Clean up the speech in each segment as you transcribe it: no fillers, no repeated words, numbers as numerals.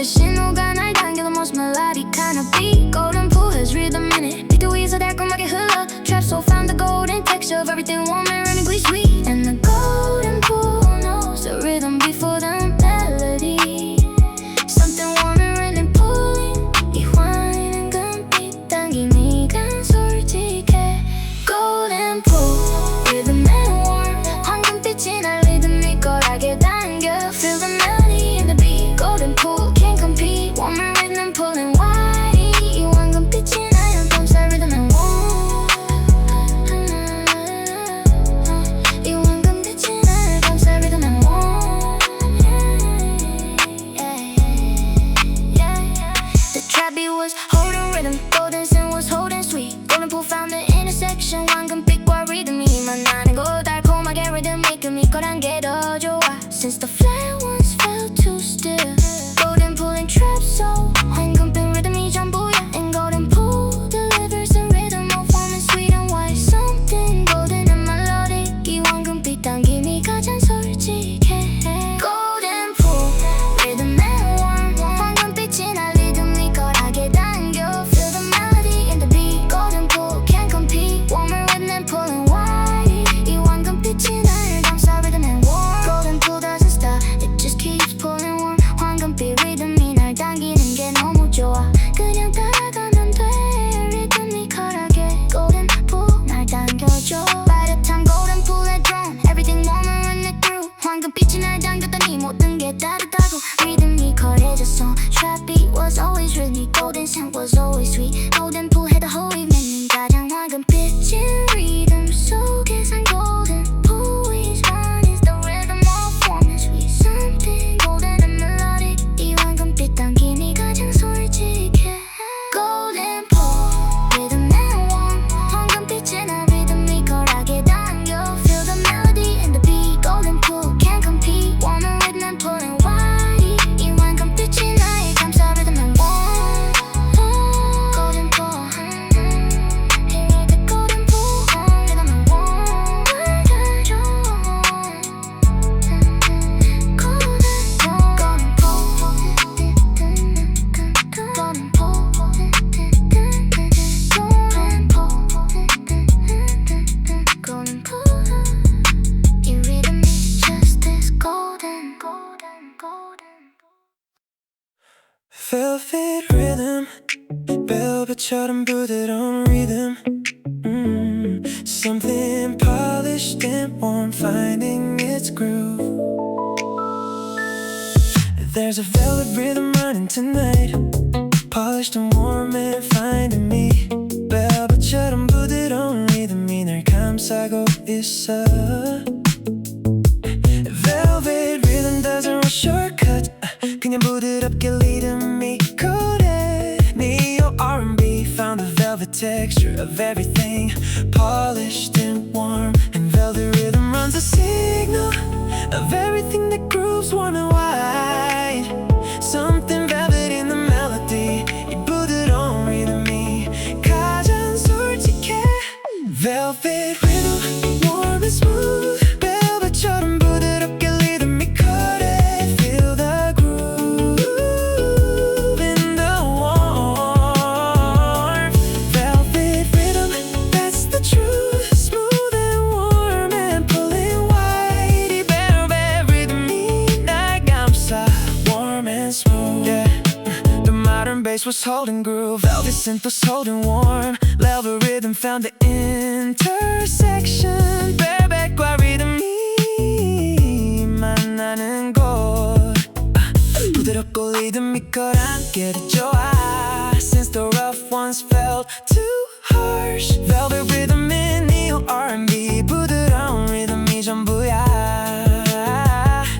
그 신호가 날 당겨 the most melodic kind of beat. Golden pool has rhythm in it. 빛 위에서 달콤하게 흘러. Trap soul found the golden texture of everything warm and rhythmically sweet. And the golden pool knows the rhythm before the melody. Something warm and rhythm pulling. 이 환희는 금빛 당김이 간 솔직해. Golden pool rhythm and warm. 황금빛이 날 리드미컬하게 당겨. Feel the melody in the beat. Golden pool can't compete. Warm and rhythm pulling wide. 이 황금빛이 날 감싸 rhythm and warm. 이 황금빛이 날 감싸 rhythm and warm. The trap beat was holding rhythm. Golden sin was holding sweet. Golden pool found the intersection. 황금빛과 리듬이 만나는 곳. 달콤하게 rhythmic 리드미컬한 게 더 좋아. Since the flat ones felt too still. Golden pool and trap soul. 황금빛 rhythm이 전부야. And golden pool delivers the rhythm of warm and sweet and white. Something golden and melodic. 이 황금빛 당김이 가장 솔직해. Golden pool rhythm and warm. 황금빛이 날 리드미컬하게 당겨. Feel the melody in the beat. Golden pool can't compete. Warm and rhythm pulling wide. 이 황금빛이 날 감싸 rhythm and warm. Golden pool doesn't stop. It just keeps pulling warm. 황금빛 리듬이 날 당기는 게 너무 좋아. 그냥 따라가면 돼. 리드미컬하게. Golden pool 날 당겨줘. 빠듯한 golden pool에 drawn. Everything warm and running through. 황금빛이 날 당겼더니 모든 게 따뜻하고 리드미컬해졌어. Trap beat was always rhythmic. Golden scent was always sweet. Golden pool had the whole evening. 가장 황금빛인 rhythm 속에 산 golden pool. Each one is the rhythm of warm and sweet. Something golden and melodic. 이 황금빛 당김이 가장 솔직해. Golden pool rhythm and warm. 황금빛이 날 리드미컬하게 당겨. Feel the melody in the beat. Golden pool can't compete. Warm and rhythm pulling wide. 이 황금빛이 날 감싸 rhythm and warm. Golden pool. Here at the golden pool. Rhythm and warm. 밝아져. Golden pool. Golden pool. Golden pool. Golden pool. Your rhythm is just as golden. Golden, golden. Velvet rhythm, velvet처럼 부드러운 rhythm. Something polished and warm, finding its groove. There's a velvet rhythm running tonight, polished and warm and finding me. velvet처럼 부드러운 rhythm이 날 감싸고 있어. Velvet rhythm doesn't run shortcut. 그냥 부드럽게 리드미컬해. Neo R&B found the velvet texture of everything, polished and warm. And velvet rhythm runs a signal of everything that grooves warm and wide. Something velvet in the melody. 이 부드러운 리듬이 가장 솔직해. Velvet rhythm, warm and smooth. velvet처럼 부드럽게 리드미컬해. Feel the groove in the warmth. Velvet rhythm, that's the truth. Smooth and warm and pulling wide. 이 velvet rhythm이 날 감싸. Warm and smooth. Yeah. The modern bass was holding groove. Velvet synth was holding warm. Velvet rhythm found the intersection. velvet과 리듬이 만나는 곳. 부드럽고 리드미컬한 게 더 좋아. Since the rough ones felt too harsh. Velvet rhythm in neo R&B. 부드러운 리듬이 전부야.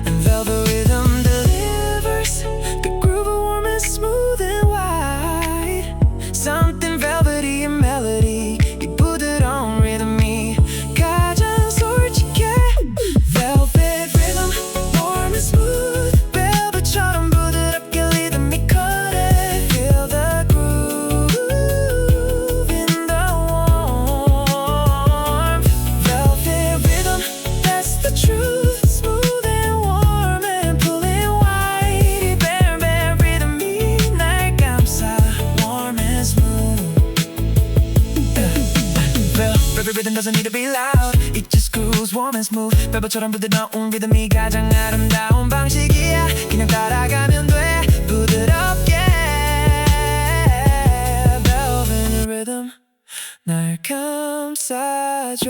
And velvet rhythm delivers the groove of warm and smooth and wide. Something velvety and melody. 이 부드러운 리듬이 가장 솔직해. Velvet rhythm, warm and smooth. velvet처럼 부드럽게 리드미컬해. Feel the groove in the warmth. Velvet rhythm, that's the truth. rhythm doesn't need to be loud. It just grooves warm and smooth. 벨벳처럼 부드러운 리듬이 가장 아름다운 방식이야. 그냥 따라가면 돼 부드럽게. Velvet rhythm 날 감싸줘.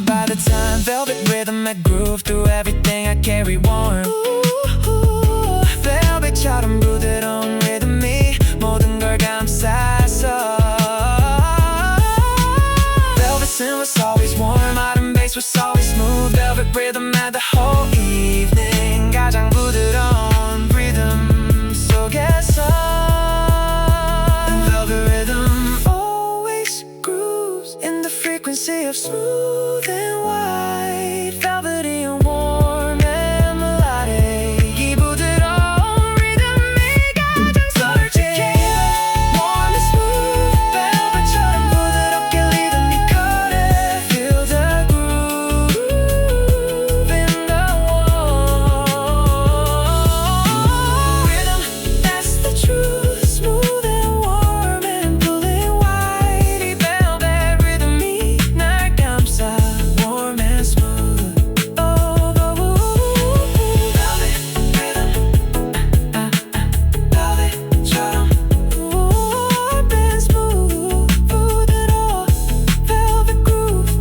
By the time velvet rhythm I groove through everything I carry warm. velvet처럼 부드러운 리듬이 모든 걸 감쌌어. Velvet was always warm, autumn bass was always smooth. Velvet rhythm had the whole evening. 가장 부드러운 rhythm 속에서. And velvet rhythm always grooves in the frequency of smooth and white. Velvety and warm and melodic. 이 부드러운 rhythm이 가장 솔직해. Warm and smooth, velvet처럼 부드럽게 리드미컬하게. Feel the groove in the warm rhythm. That's the truth. Smooth and warm and pulling white. 이 velvet rhythm이 날 감싸. Warm and smooth. Oh, velvet rhythm. velvet처럼 warm and smooth. 부드러워 velvet groove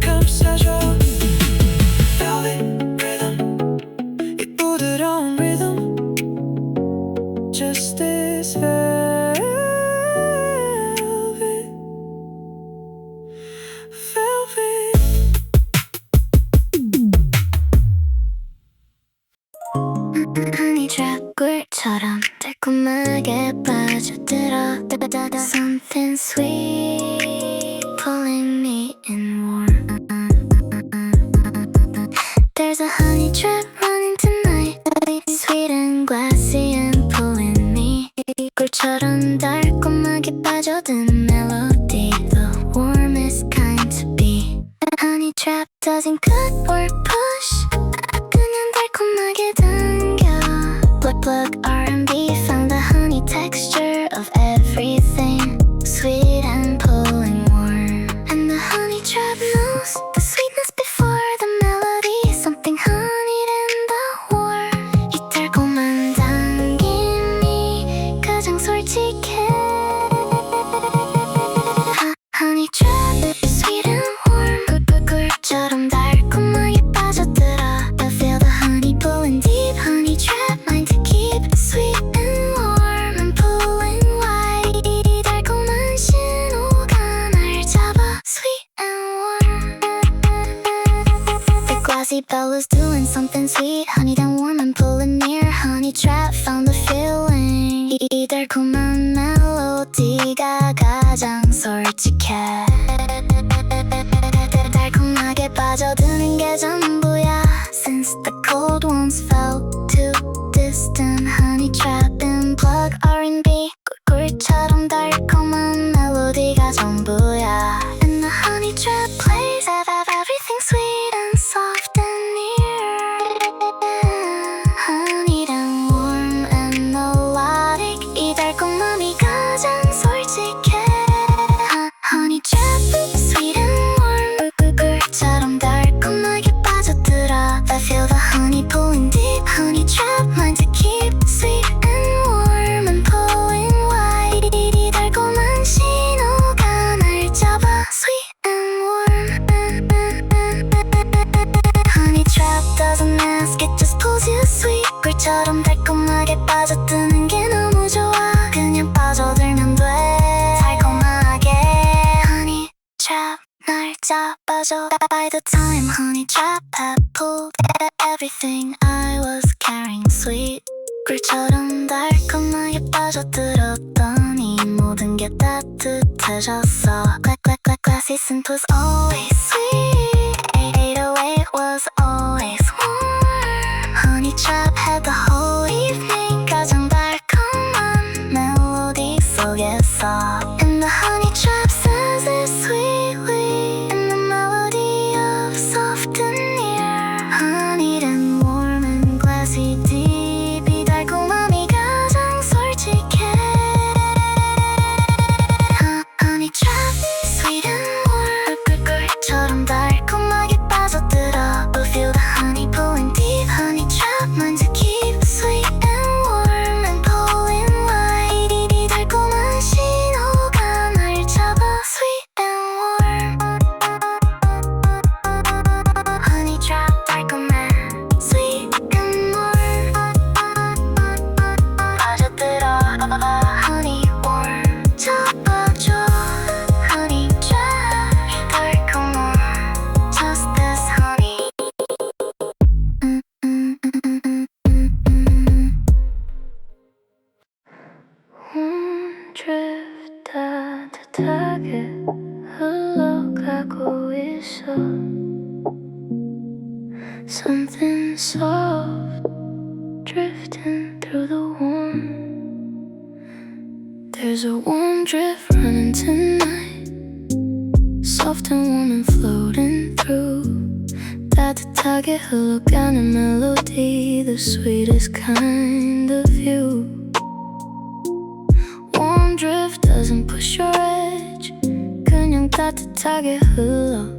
감싸줘. Velvet rhythm. 이 부드러운 rhythm. Just as velvet. Velvet. honey trap 꿀처럼 달콤하게 빠져들어. Something sweet pulling me in warm. There's a honey trap running tonight. Sweet and glassy and pulling me. 꿀처럼 달콤하게 빠져든 melody. The warmest kind to be. Honey trap doesn't cut or push. 그냥 달콤하게 당겨. Plug R&B found the honey texture of everything. Sweet and pulling warm. And the honey trap knows the sweetness before the melody. Something honeyed in the warm. 이 달콤한 당김이 가장 솔직해. Honey trap, sweet and warm. 꿀꿀꿀처럼 달콤하게 빠져들어. I feel the honey pulling deep. Honey trap, mine to keep. Sweet and warm and pulling white. 이 달콤한 신호가 날 잡아. Sweet and warm. The glassy bell was doing something sweet. Honey and warm and pulling near. Honey trap found the feeling. 이 달콤한 멜로디가 가장 솔직해. 달콤하게 빠져드는 게 전부야. Since the cold ones felt too distant. Honey trap and plug R&B. 꿀꿀처럼 달콤한 멜로디가 전부야. And the honey trap plays everything sweet and soft and near. Honey and warm and melodic. 이 달콤함이 가장 솔직해. Honey trap, sweet and warm. 꿀꿀꿀처럼 달콤하게 빠져들어. I feel the honey pulling deep. Honey trap, mine to keep. Sweet and warm and pulling white. 이 달콤한 신호가 날 잡아. Sweet and warm. Honey trap doesn't ask, it just pulls you sweet. 꿀처럼 달콤하게 빠져드는 게 너무 좋아. 그냥 빠져들면 돼 달콤하게. Honey trap 날 잡아줘. By the time honey trap had pulled everything I was carrying sweet. 꿀처럼 달콤하게 빠져들었더니 모든 게 따뜻해졌어. Glassy synth was always sweet. 808 was always warm. Honey trap had the whole evening. 가장 달콤한 멜로디 속에서. And the honey trap says it sweetly. And the melody of soft and near. Honey and warm and glassy deep. 이 달콤함이 가장 솔직해. Honey trap, sweet and warm. 꿀꿀꿀 따뜻하게 흘러가고 있어. Something soft drifting through the warm. There's a warm drift running tonight, soft and warm and floating through. 따뜻하게 흘러가는 melody, the sweetest kind of you. Warm drift doesn't push your edge, 그냥 따뜻하게 흘러.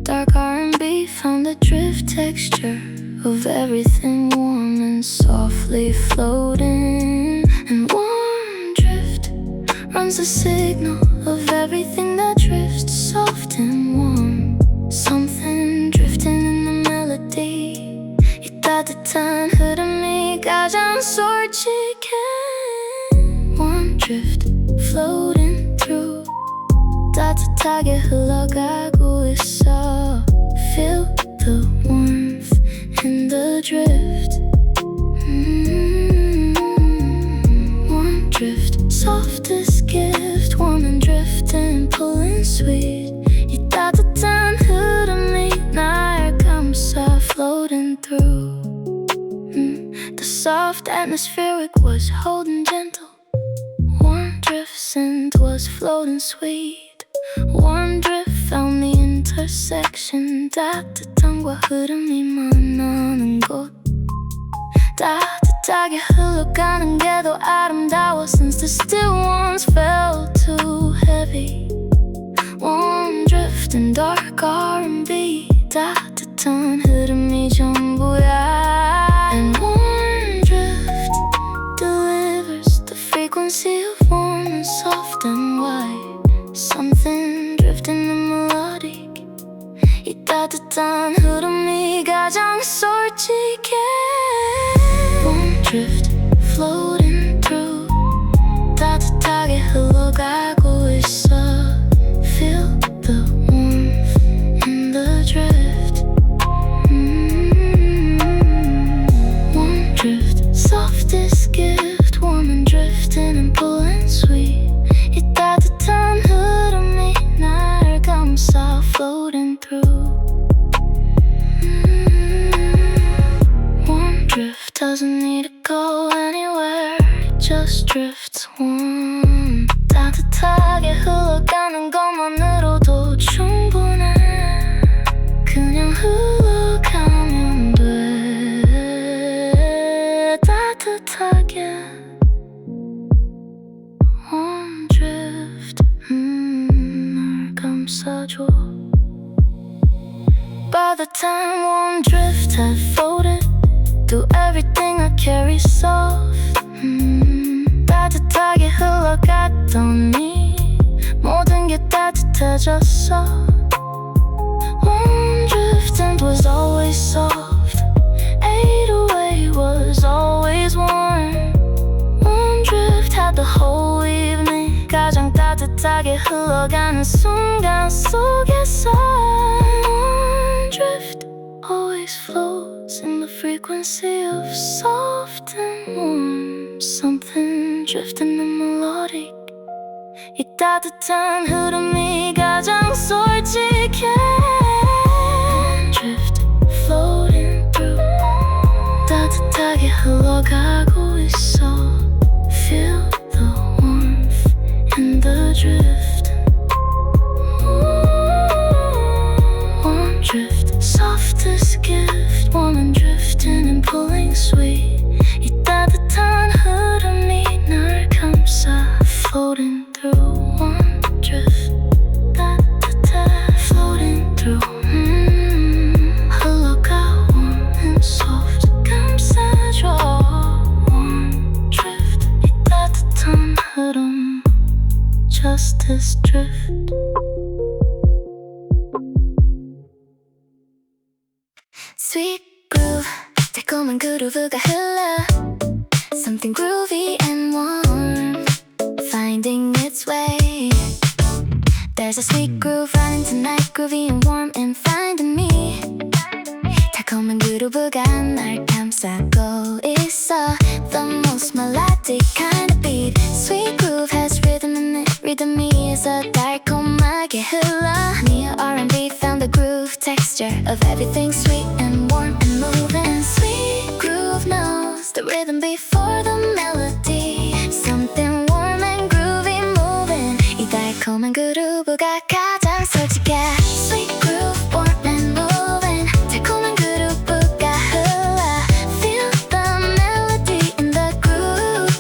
Dark R&B found the drift texture of everything warm and softly floating. And warm drift runs the signal of everything that drifts soft and warm. Something drifting in the melody, 이 따뜻한 흐름이 가장 솔직해. Warm drift floating through, 따뜻하게 흘러가고 있어. Feel the warmth in the drift. Warm drift, softest gift, warm and drifting, pulling sweet. 이 따뜻한 흐름이 날 감싸, floating through. The soft atmospheric was holding gentle. Warm drift scent was floating sweet. Warm drift found the intersection, 따뜻함과 흐름이 만나는 곳. 따뜻하게 흘러가는 게 더 아름다워, since the still ones felt too heavy. Warm drift and dark R&B, 따뜻한 흐름이 전부야. And warm drift delivers the frequency of warm and soft and white. Something drifting in melodic, 이 따뜻한 흐름이 가장 솔직해. Warm drift floating through, 따뜻하게 흘러가고 있어. Feel the warmth in the drift. Warm drift, softest gift, warm and drifting and pulling sweet. 이 따뜻한 흐름이 날 감싸, floating through. Warm drift doesn't need to go anywhere, it just drifts warm. 따뜻하게 흘러가는 것만으로도 충분해. 그냥 흘러가면 돼. 따뜻하게 warm drift, 날 감싸줘. By the time warm drift had floated through everything I carry soft, 따뜻하게 흘러갔더니 모든 게 따뜻해졌어. Warm drift and was always soft, 808 was always warm. Warm drift had the whole evening, 가장 따뜻하게 흘러가는 순간 속에서. Warm drift always flows in the frequency of soft and warm. Something drifting in melodic, 이 따뜻한 흐름이 가장 솔직해. Warm drift floating through, 따뜻하게 흘러가고 있어. Feel the warmth in the drift. Warm drift, softest gift, warm and drifting and pulling sweet. 이 따뜻한 흐름이 날 감싸, floating through. Warm drift, 따뜻해, floating through. 흘러가 warm and soft, 감싸줘. Warm drift, 이 따뜻한 흐름, just this drift. Sweet groove, 달콤한 그루브가 흘러. Something groovy and warm, finding its way. There's a sweet groove running tonight, groovy and warm and finding me. 달콤한 그루브가 날 감싸고 있어. The most melodic kind of beat. Sweet groove has rhythm in it, 리듬이에서 달콤하게 흘러 Neo R&B found the groove texture of everything sweet and warm and moving. Sweet groove knows the rhythm before the melody. Something warm and groovy moving. 이 달콤한 그루브가 가장 솔직해. Sweet groove warm and moving. 달콤한 그루브가 흘러 Feel the melody in the groove.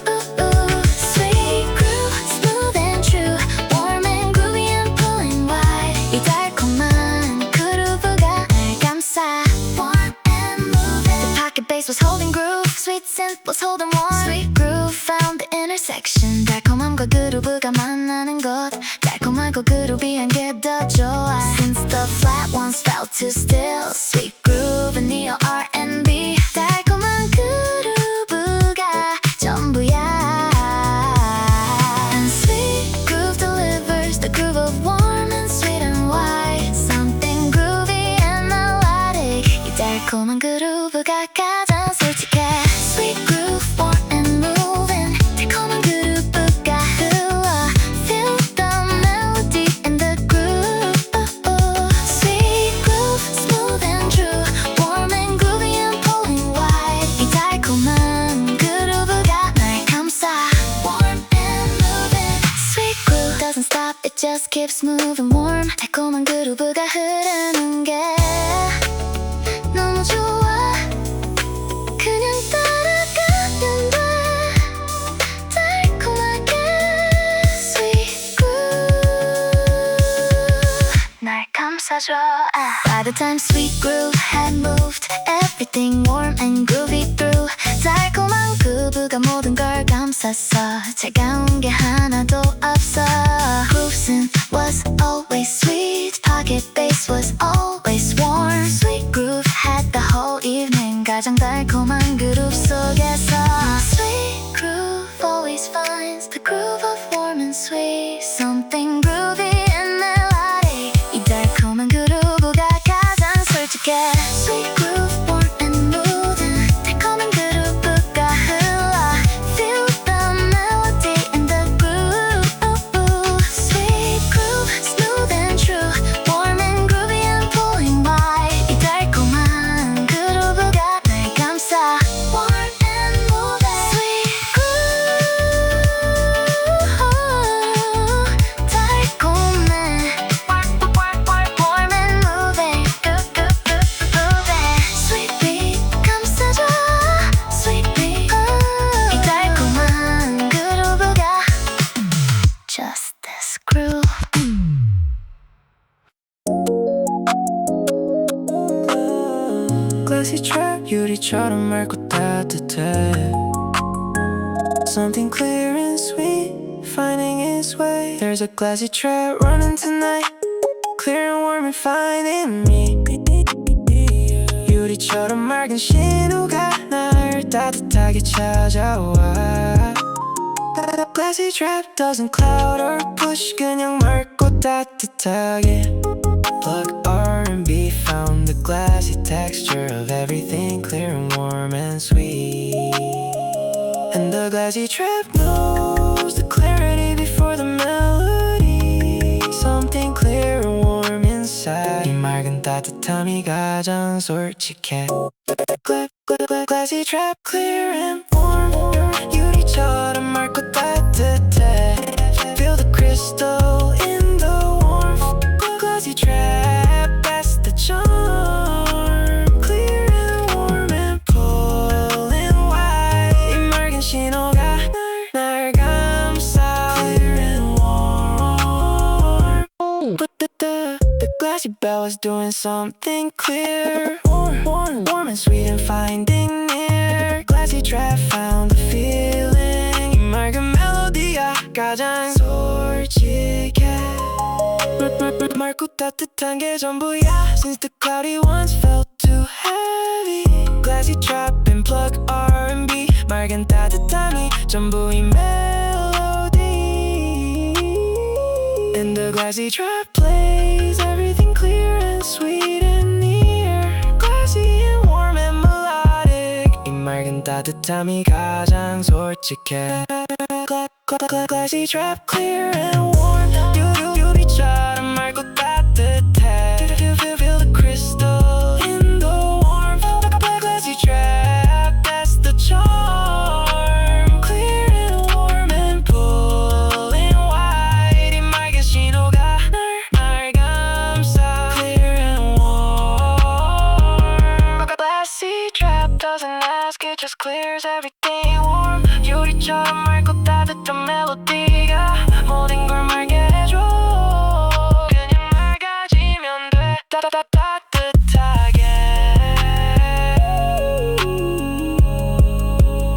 Sweet groove, smooth and true. Warm and groovy and pulling wide. 이 달콤한 그루브가 날 감싸. Warm and moving. The pocket bass was holding groove. Sweet synth was holding warm. Sweet groove found the intersection. 달콤함과 그루브가 만나는 곳. 달콤하고 그루비한 게 더 좋아. Since the flat ones felt too still. Sweet groove and neo R&B. 달콤한 그루브가 전부야. And sweet groove delivers the groove of warm and sweet and wide. Something groovy and melodic. 이 달콤한 그루브가 가장 솔직해. Sweet groove warm and moving. 달콤한 그루브가 흘러 Feel the melody in the groove. Sweet groove, smooth and true. Warm and groovy and pulling wide. 이 달콤한 그루브가 날 감싸. Warm and moving. Sweet groove doesn't stop, it just keeps moving warm. 달콤한 그루브가 흐르는 게 너무 좋아. 그냥 따라가면 돼. 달콤하게 Sweet groove 날 감싸줘. By the time sweet groove had moved, everything warm and groovy through. 달콤한 그루브가 모든 걸 감쌌어. 차가운 게 하나도 없어. Groove synth was always sweet. Pocket bass was always warm. Sweet groove had the whole evening. 가장 달콤한 그룹 속에서 Sweet groove always finds the groove of warm and sweet. Something groovy and melodic. 이 달콤한 그루브가 가장 솔직해. Sweet groove warm and moving. 달콤한 그루브가 흘러 Feel the melody in the groove. Sweet groove, smooth and true. Warm and groovy and pulling wide. 이 달콤한 그루브가 날 감싸. Warm and moving. Sweet groove 달콤해. Warm and moving. Sweet beat 감싸줘. Sweet beat. 이 달콤한 그루브가 Just this groove. glassy trap 유리처럼 맑고 따뜻해. Something clear and sweet finding its way. There's a glassy trap running tonight, clear and warm and finding me. 유리처럼 맑은 신호가 날 따뜻하게 찾아와. glassy trap doesn't cloud or push. 그냥 맑고 따뜻하게. Plug R&B found the glassy texture of everything clear and warm and sweet. And the glassy trap knows the clarity before the melody. Something clear and warm inside. 이 맑은 따뜻함이 가장 솔직해. glassy trap clear and warm. 유리처럼 맑고 따뜻해. Feel the crystal in the warmth. glassy trap, that's the charm. Clear and warm and pulling wide. 이 맑은 신호가 날 감싸. Clear and warm. But the glassy bell is doing something clear. Warm and sweet and finding near. glassy trap found the feeling. 이 맑은 멜로디가 가장 솔직해. 맑고 따뜻한 게 전부야. Since the cloudy ones felt too heavy. glassy trap and plug R&B. 맑은 따뜻함이 전부인 melody. And the glassy trap plays everything clear and sweet and near. Glassy and warm and melodic. 이 맑은 따뜻함이 가장 솔직해. glassy trap clear and warm. 유리처럼 맑고 따뜻해. Feel the crystal in the warmth. Glassy trap, that's the charm. Clear and warm and pulling wide. 이 맑은 신호가 날 감싸. Clear and warm. Glassy trap doesn't ask, it just clears everything warm. 유리처럼 맑고 따뜻한 멜로디가 모든 걸 맑게 해줘. 그냥 맑아지면 돼. 따뜻하게.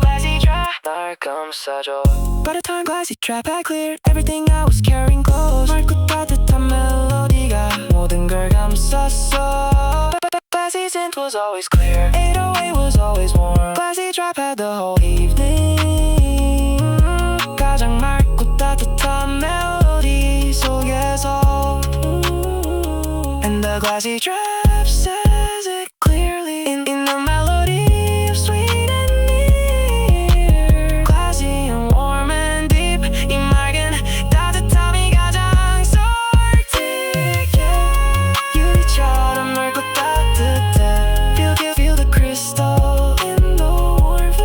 Glassy trap 날 감싸줘. By the time glassy trap had cleared everything I was carrying close. 맑고 따뜻한 멜로디가 모든 걸 감쌌어. Glassy scent was always clear. 808 was always warm. Glassy trap had the whole evening. 가장 맑고 따뜻한 멜로디 속에서. And the glassy trap says it clearly in the melody of sweet and near. Glassy and warm and deep. 이 맑은 따뜻함이 가장 솔직해. 유리처럼 맑고 따뜻해. Feel the crystal in the warmth.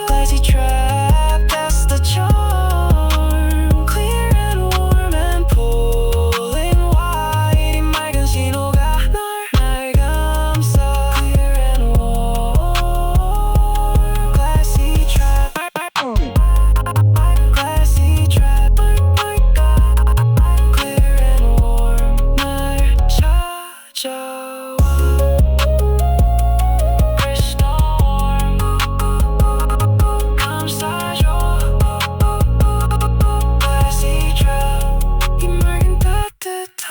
Glassy trap, that's the charm. Clear and warm and pulling wide. 이 맑은 신호가 날 감싸. Clear and warm. Glassy trap. Glassy trap. Clear and warm. 날 찾아와. Crystal warm. 감싸줘. Glassy trap. 이 맑은 따뜻함.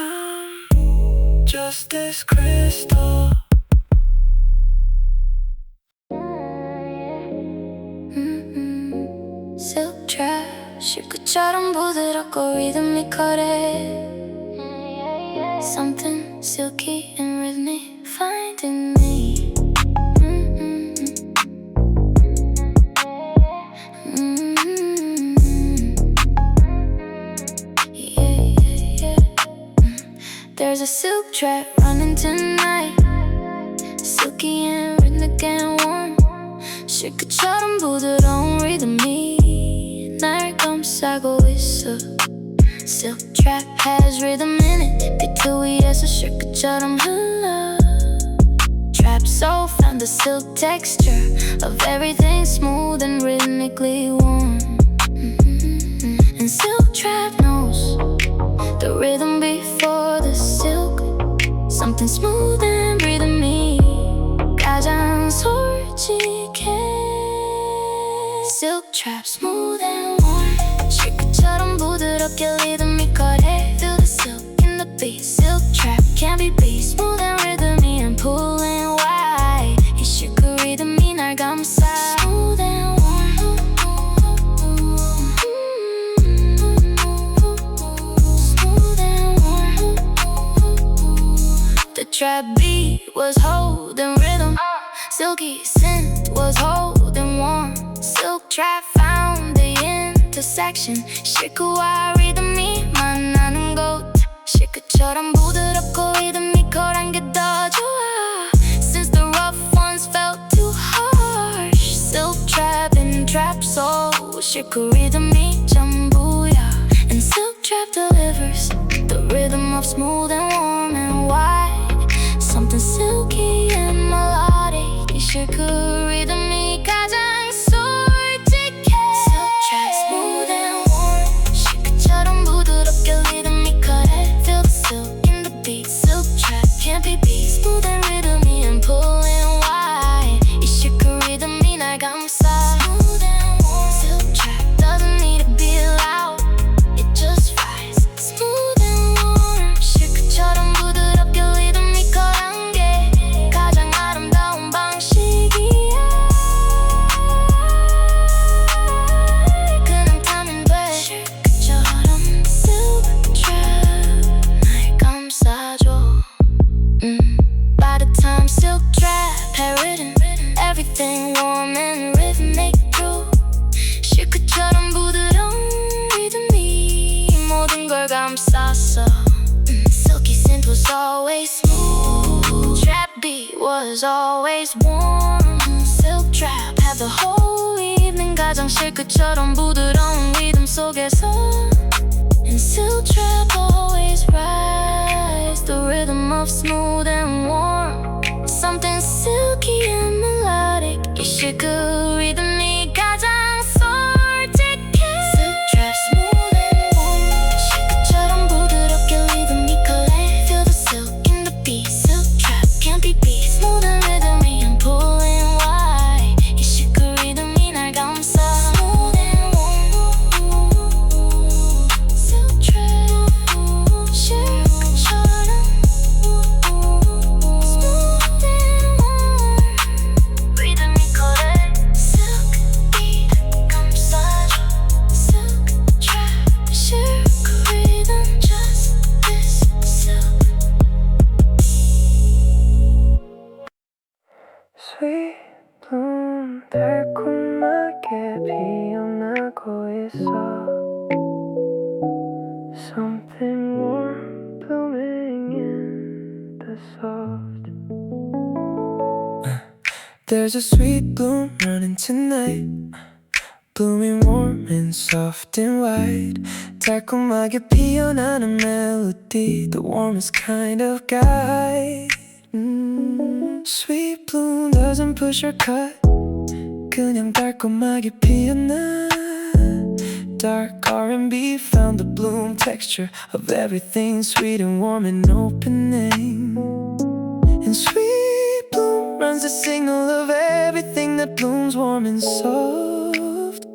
Just this crystal. Silk trap 실크처럼 부드럽고 리드미컬해. Something silky and rhythmic finding me. Yeah. There's a silk trap running tonight. Silky and rhythmic and warm. 실크처럼 부드러운 리듬이 날 감싸고 있어. Silk trap has rhythm in it. 비트 위에서 실크처럼 흘러. Trap soul found the silk texture of everything smooth and rhythmically warm. And silk trap knows the rhythm before the silk. Something smooth and rhythmy 가장 솔직해. Silk trap smooth and warm. 실크처럼 부드럽게 리드미컬해. Feel the silk in the beat. Silk trap can't be beat. Smooth and rhythmy and pulling wide. 이 실크 리듬이 날 감싸. Smooth and warm. Smooth and warm. The trap beat was holding rhythm. Silky scent was holding warm. Silk trap found the intersection. 실크와 리듬이 만나는 곳. 실크처럼 부드럽고 리드미컬한 게 더 좋아. Since the rough ones felt too harsh. Silk trap and trap soul. 실크 리듬이 전부야. And silk trap delivers the rhythm of smooth and warm and wide. Something silky and melodic. 이 실크 리듬이 가장 솔직해. Silk trap smooth and warm. 실크처럼 부드럽게 리드미컬해. Feel the silk in the beat. Silk trap can't be beat. Smooth and rhythmy and pulling wide. 이 실크 리듬이 날 감싸. Smooth and warm. Silk trap doesn't need to be loud. It just flies. Smooth and warm. 실크처럼 부드럽게 리드미컬한 게 가장 아름다운 방식이야. was always smooth. Trap beat was always warm. Silk trap had the whole evening 가장 실크처럼 부드러운 리듬 속에서. And silk trap always rise the rhythm of smooth and warm. Something silky and melodic. 이 실크 리듬이 가장 솔직해. Silk trap smooth and warm. 실크처럼 부드럽게 리드미컬해. Feel the silk in the beat. Silk trap can't be beat. Smooth and rhythmy and pulling wide. 이 실크 리듬이 날 감싸. Smooth and warm. Silk trap 실크처럼 smooth and warm. 리드미컬해. Silk beat 감싸줘. Silk trap 실크 리듬 just this silk. Sweet bloom 달콤하게 피어나고 있어. Something warm blooming in the soft. There's a sweet bloom running tonight, blooming warm and soft and wide. 달콤하게 피어나는 melody, the warmest kind of guide. Sweet bloom doesn't push or cut, 그냥 달콤하게 피어나. Dark R&B found the bloom texture of everything sweet and warm and opening. And sweet bloom runs the signal of everything that blooms warm and soft.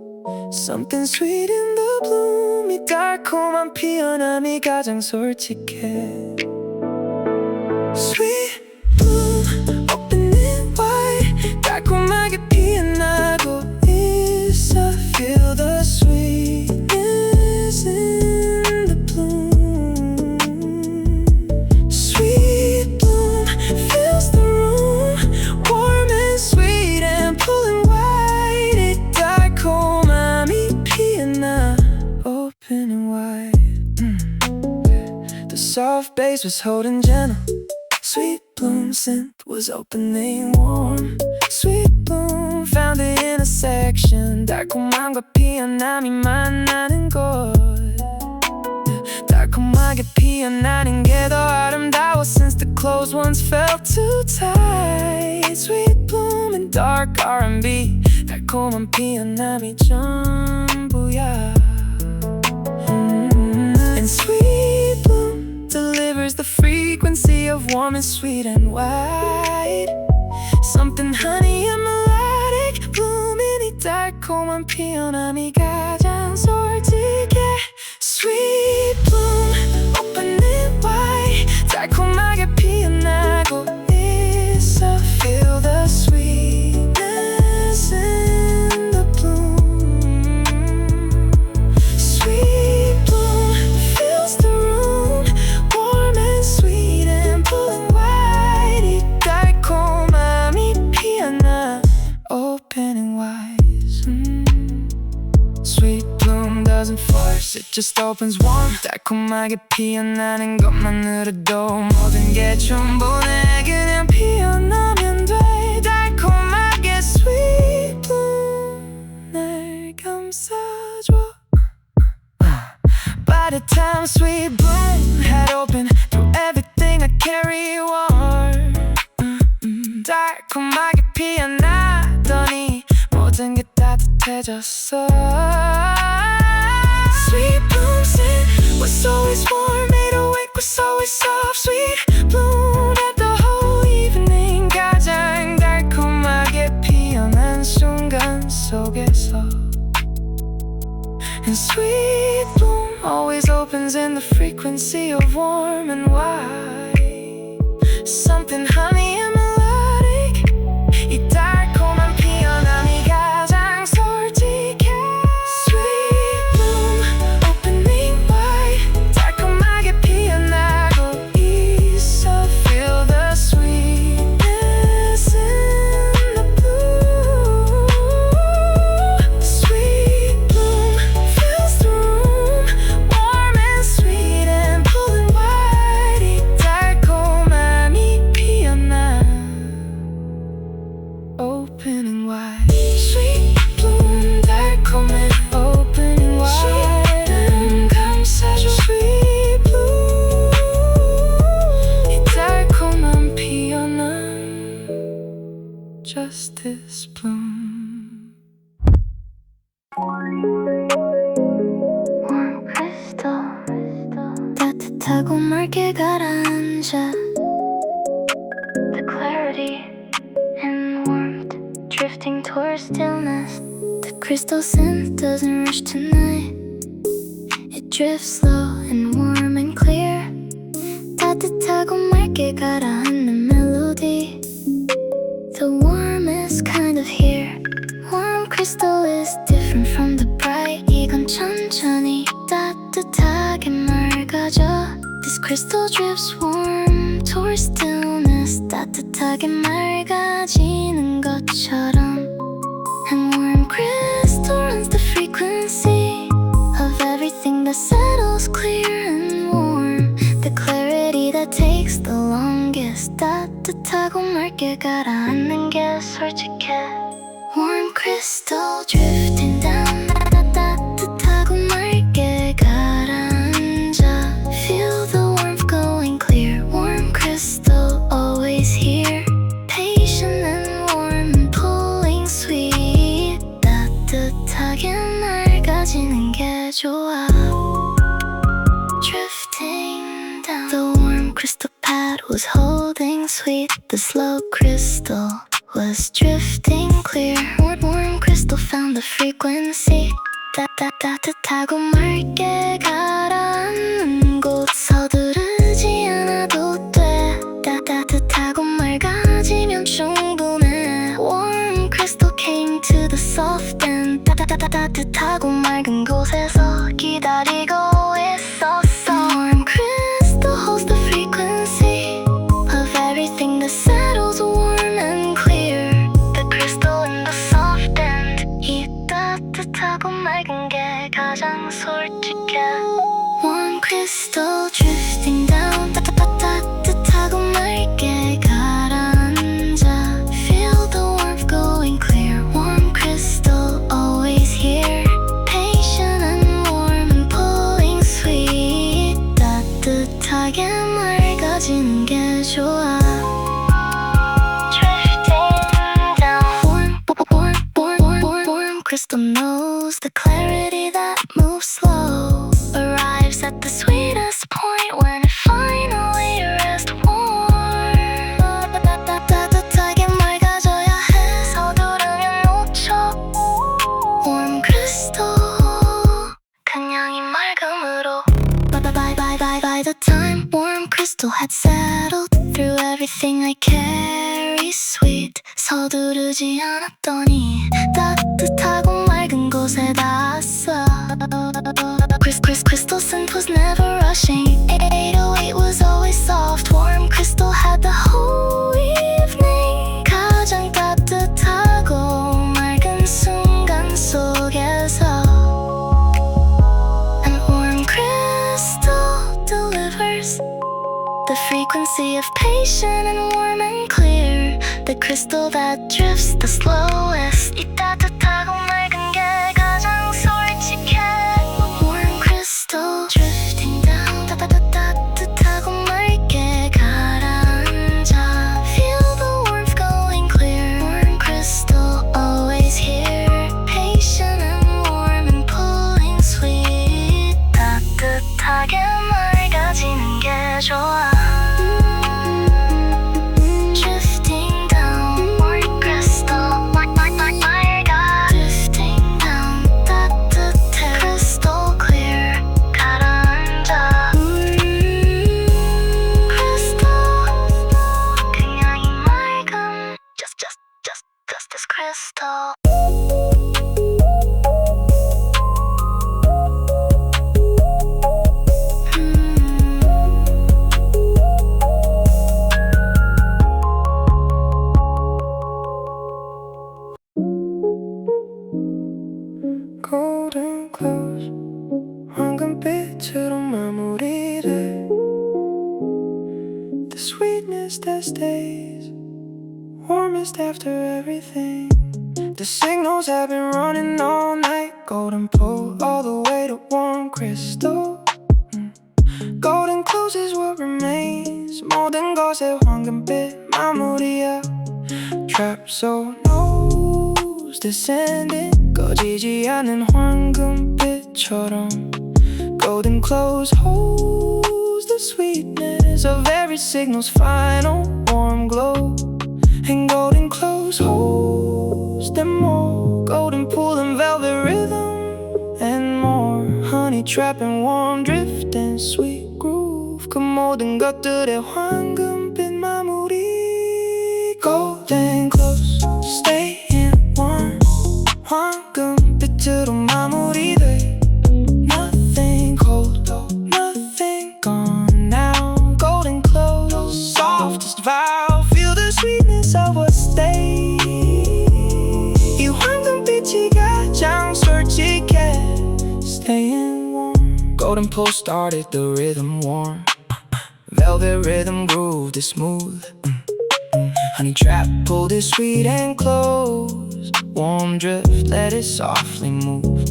Something sweet in the bloom, 이 달콤한 피어남이 가장 솔직해. Sweet bloom opening wide, 달콤하게 피어나고 있어. Feel the sweetness in the bloom. Sweet bloom fills the room, warm and sweet and pulling wide. 이 달콤함이 피어나, open and wide. The soft bass was holding gentle. Sweet bloom synth was opening warm. Sweet bloom found the intersection. 달콤함과 피어남이 만나는 곳. 달콤하게 피어나는 게 더 아름다워. Since the closed ones felt too tight. Sweet bloom and dark R&B, 달콤한 피어남이 전부야. And sweet bloom delivers the frequency of warm and sweet and wide. Something honey and melodic, blooming 이 달콤한 피어남이 가장 솔직해. Sweet bloom opening wide, 달콤하게 피어나고 있어. Feel the sweetness in the bloom. Sweet bloom fills the room, warm and sweet and pulling wide. 이 달콤함이 피어나, open and wise. Sweet bloom doesn't force, it just opens warm. 달콤하게 피어나는 것만으로도 모든 게 충분해. 그냥 피어나면 돼. 달콤하게 sweet bloom 날 감싸줘. By the time sweet bloom had opened through everything I carry warm. 달콤하게 피어나더니 모든 게 따뜻해졌어. Sweet bloom scent was always warm, 808 was always soft. Sweet bloom had the whole evening 가장 달콤하게 피어난 순간 속에서. And sweet bloom always opens in the frequency of warm and wide. Something honey and melodic, 이 달콤한 피어남이 가장 솔직해. Sweet bloom opening wide, 달콤하게 피어나고 있어. Feel the sweetness in the bloom. Sweet bloom fills the room, warm and sweet and pulling wide. 이 달콤 Warm crystal 따뜻하고 맑게 가라앉아 The clarity and warmth drifting towards stillness The crystal scent doesn't rush tonight It drifts slow and warm and clear 따뜻하고 맑게 가라앉는 melody The warmest kind of here Warm crystal is different from the bright 이건 천천히 따뜻하게 맑아져 This crystal drips warm towards stillness 따뜻하게 맑아지는 것처럼 And warm crystal runs the frequency Of everything that settles clear and warm The clarity that takes the longest 따뜻하고 맑게 가라앉는 게 솔직해 Warm crystal drifting down 따뜻하고 맑게 가라앉아 Feel the warmth going clear Warm crystal always here Patient and warm and pulling sweet 따뜻하게 맑아지는 게 좋아 Drifting down The warm crystal pad was holding sweet The slow crystal was drifting clear Warm crystal found the frequency 따뜻하고 맑게 가라앉는 곳 서두르지 않아도 돼 따뜻하고 맑아지면 충분해 Warm crystal came to the soft end 따뜻하고 맑은 곳에서 기다리고 있었어 Warm crystal holds the frequency Of everything that settles warm and clear The crystal in the soft end 이 따뜻하고 맑은 게 가장 솔직해 Warm crystal drifting down 따뜻하고 맑게 가라앉아 Feel the warmth going clear Warm crystal always here Patient and warm and pulling sweet 따뜻하게 맑아지는 게 좋아 Crystal knows the clarity that moves slow Arrives at the sweetest point when it finally rests warm 따뜻하게 맑아져야 해 서두르면 놓쳐 Warm crystal 그냥 이 맑음으로 By the time warm crystal had settled Through everything I carry sweet 서두르지 않았더니 따뜻하고 맑은 곳에 닿았어 Crystal scent was never rushing 808 was always soft Warm crystal had the whole evening 가장 따뜻하고 맑은 순간 속에서 And warm crystal delivers The frequency of patient and warm and clear The crystal that drifts the slowest 이 따뜻하고 맑은 게 가장 솔직해 Warm crystal drifting down 따뜻하고 맑게 가라앉아 Feel the warmth going clear Warm crystal always here Patient and warm and pulling sweet 따뜻하게 맑아지는 게 좋아 Golden close 황금빛으로 마무리돼 The sweetness that stays warmest after everything The signals have been running all night Golden pull all the way to warm crystal Golden close is what remains 모든 것의 황금빛 마무리야 Trap so nose descending 꺼지지 않는 황금빛처럼 golden close holds the sweetness of every signal's final warm glow. And golden close holds them all, golden pool and velvet rhythm and more. Honey trap and warm drift and sweet groove, 그 모든 것들의 황금빛 마무리. Golden close, staying warm, 황금빛으로 마무리돼. Nothing cold, nothing gone now. Golden close, soft as vow, feel the sweetness of what stays. 이 황금빛이 가장 솔직해. Staying warm. Golden pool started the rhythm warm, velvet rhythm grooved it smooth. Honey trap pulled it sweet and close, warm drift let it softly move.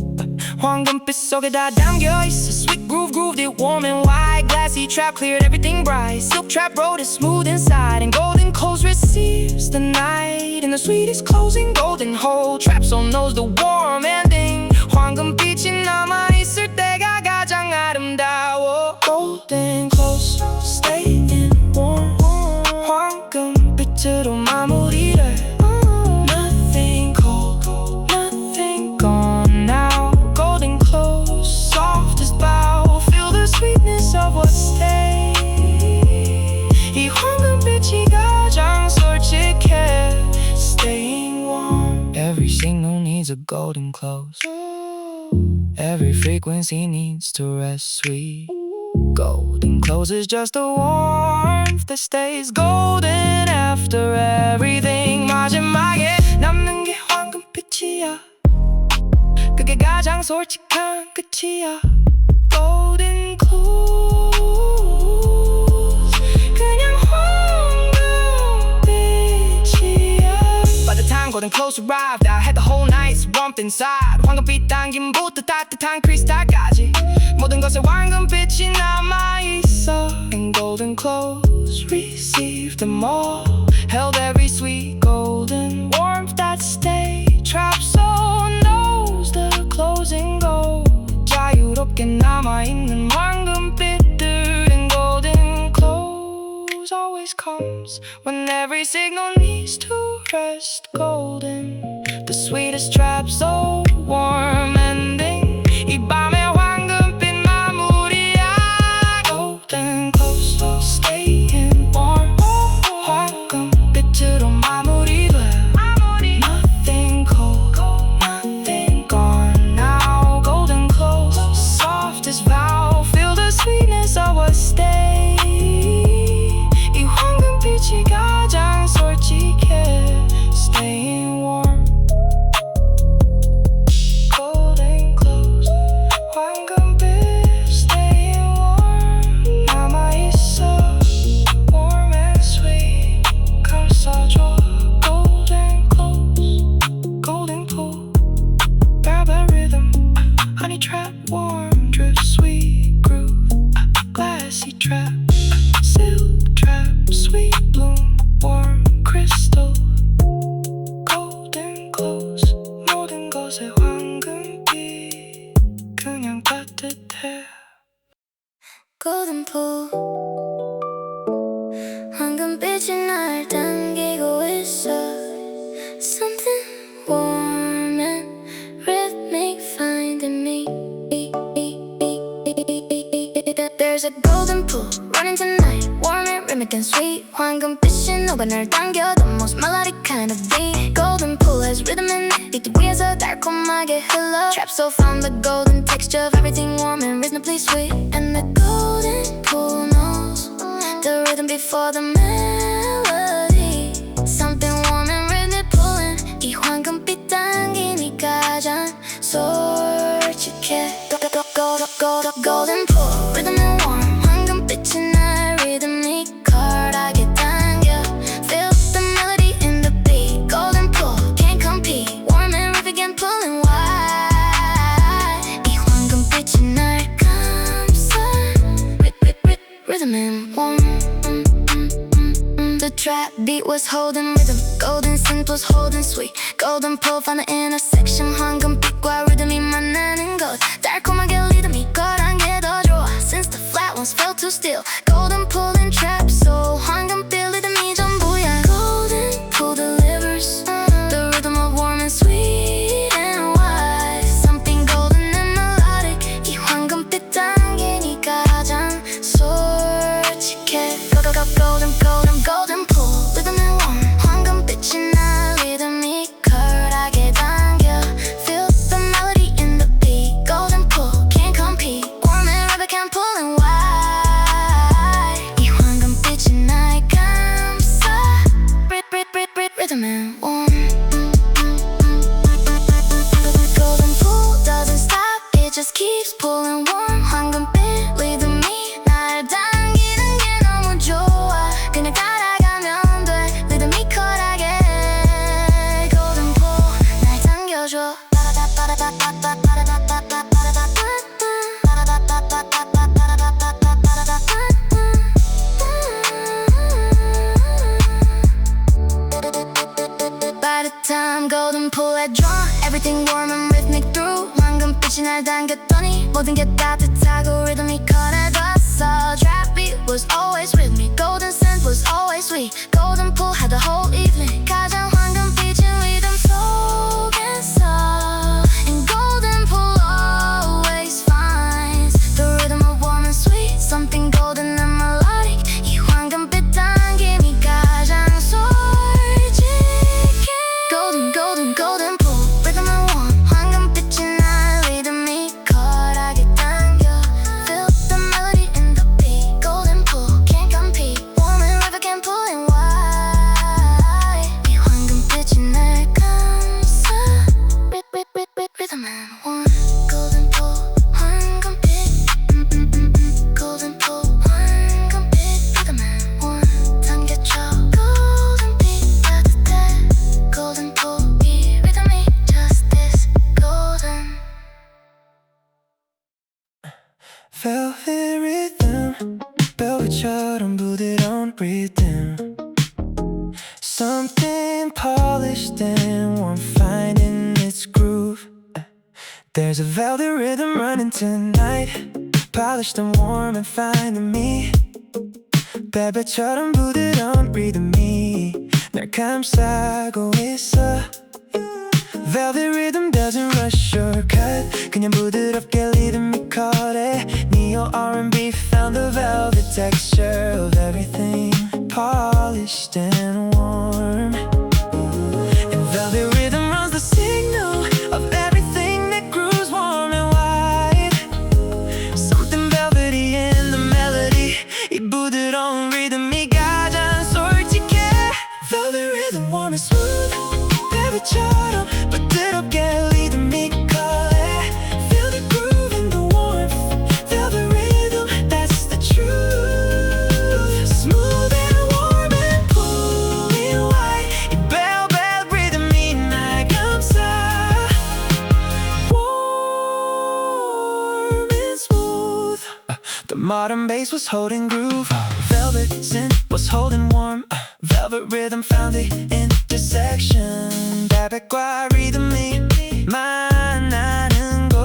황금빛 속에 다 담겨있어 sweet groove grooved it warm and wide. Glassy trap cleared everything bright, silk trap wrote it smooth inside. And golden close receives the night in the sweetest closing. Golden hole trap soul knows the warm ending. 황금빛이 남아있을 때가 가장 아름다워. Golden close, staying warm, 황금빛으로 마무리돼. Nothing cold, nothing gone now. Golden close, soft as bow, feel the sweetness of what stays. 이 황금빛이 가장 솔직해. Staying warm. Every signal needs a golden close, every frequency needs to rest sweet. Golden close is just the warmth that stays golden after everything. 마지막에 남는 게 황금빛이야, 그게 가장 솔직한 끝이야. Golden close, 그냥 황금빛이야. By the time golden close arrived, I had the whole night's warmth inside. 황금빛 당김부터 따뜻한 크리스탈까지 모든 것에 황금빛이 남아있어. And golden close received them all, held every sweet golden warmth that stayed. Trap soul knows the closing goal, 자유롭게 남아있는 황금빛들. And golden close always comes when every signal needs to rest. Golden, the sweetest trap soul warm ending. 이 밤의 황금빛 마무리야. Golden close, staying warm, 황금빛으로 마무리돼. Nothing cold, nothing gone now. Golden close, soft as vow, feel the sweetness of what stays. 이 황금빛이 가장 솔직해. Staying warm, golden close, 황금빛. Staying warm, 남아있어 warm and sweet. 감싸줘. Golden close, golden pool, velvet rhythm, honey trap warm drift sweet groove. Glassy trap, silk trap, sweet bloom, warm crystal. Golden close, 모든 것에 황금빛, 그냥 따뜻해. golden pool, 황금빛이 날 당기고 있어. Something warm and rhythmic finding me. There's a golden pool running tonight, warm and rhythmic and sweet. 황금빛이 녹아 날 당겨, the most melodic kind of beat. Golden pool has rhythm in it, 빛 위에서 달콤하게 흘러. Trap soul found the golden texture of everything warm and reasonably sweet. And the golden pool knows the rhythm before the melody. Something warm and rhythmic pulling. 이 황금빛 당김이 가장 솔직해. Golden pool, rhythm and warm, 황금빛이 날 리드미컬하게 당겨. Feel the melody in the beat. Golden pool, can't compete, warm and rhythmic and pulling wide. 이 황금빛이 날 감싸. Rhythm and warm, the trap beat was holding rhythm. Golden synth was holding sweet. Golden pole found the intersection. 황금빛과 리듬이 만나는 곳. 달콤하게 리드미컬한 게 더 좋아. Since the flat ones felt too still. Golden pole and trap soul. 황금빛 리듬이 전부야. Golden pole delivers the rhythm of warm and sweet and wise. Something golden and melodic. 이 황금빛 단계니 가장 솔직해. Golden pool, rhythm and warm. 황금빛이 날 리드미컬하게 당겨. Feel the melody in the beat. Golden pool, can't compete. Warm and rubber can't pull and wide. 이 황금빛이 날 감싸. Rhythm and warm. Golden pool doesn't stop, it just keeps pulling warm. 황금빛 리듬이 날 당기는 게 너무 좋아. 그냥 따라가면 돼 리드미컬하게. Golden pool 날 당겨줘. By the time golden pool had drawn, everything warm and rhythmic through. 황금빛이 날 당겼더니 모든 게 따뜻하고 리드미컬해졌어. Trap beat was always with me. Golden synth was always sweet. Golden pool had the whole evening. 가장 황금빛인 리듬 속에서. And golden pool always finds the rhythm of warm and sweet. Something golden and melodic. 이 황금빛 당김이 가장 솔직해. Golden pool, rhythm and warm. 황금빛이 날 리드미컬하게 당겨. Feel the melody in the beat. Golden pool, can't compete. Warm and river can pull and wide. 이 황금빛이 날 감싸. Rhythm and warm. Golden pool, 황금빛. Golden pool, 황금빛. Rhythm and warm. 당겨줘. 골든빛 따뜻해. Golden pool, 이 리듬이 just this golden. Velvet rhythm, velvet처럼 부드러운 rhythm. Something polished and warm, finding its groove. There's a velvet rhythm running tonight, polished and warm and finding me. velvet처럼 부드러운 rhythm이 날 감싸고 있어. Velvet rhythm doesn't rush or cut. 그냥 부드럽게 리드미컬해. Neo R&B found the velvet texture of everything, polished and warm. And velvet rhythm runs the signal of everything that grooves warm and wide. Something velvety in the melody. 이 부드러운 리듬이 가장 솔직해. Velvet rhythm warm and smooth. velvet처럼 부드럽게 리드미컬해. Feel the groove and the warmth. Velvet rhythm, that's the truth. Smooth and warm and pulling wide. 이 velvet rhythm이 날 감싸. Warm and smooth. The modern bass was holding groove. Velvet synth was holding warm. Velvet rhythm found the intersection. velvet과 리듬이 만나는 곳.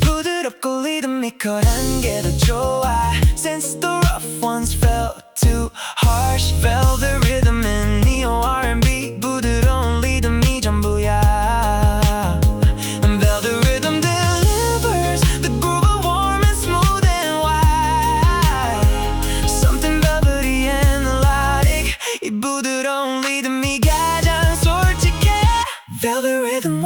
부드럽고 리드미컬한 게 더 좋아. Since the rough ones felt too harsh. Velvet rhythm and neo R&B. 부드러운 리듬이 전부야. And velvet rhythm delivers the groove of warm and smooth and wide. Something velvety and melodic. 이 부드러운 리듬이 가장 솔직해. Velvet rhythm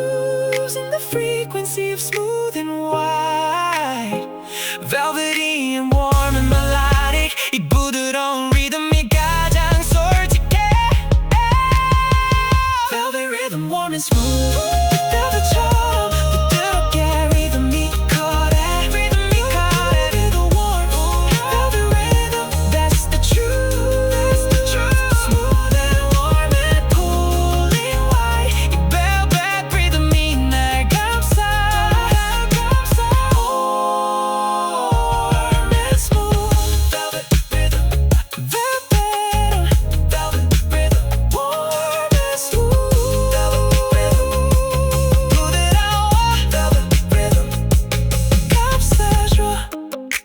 losing the frequency of smooth and wide. Velvety and warm and melodic. 이 부드러운 리듬이 가장 솔직해. Velvet rhythm, warm and smooth. velvet처럼 부드럽게 리드미컬하게. Velvet warm, velvet rhythm. That's the truth. Smooth and warm and pulling wide. 이 velvet rhythm이 날 감싸. Warm and smooth. Velvet rhythm. Velvet rhythm. Warm and smooth. Velvet rhythm. 부드러워. Velvet rhythm. 감싸줘.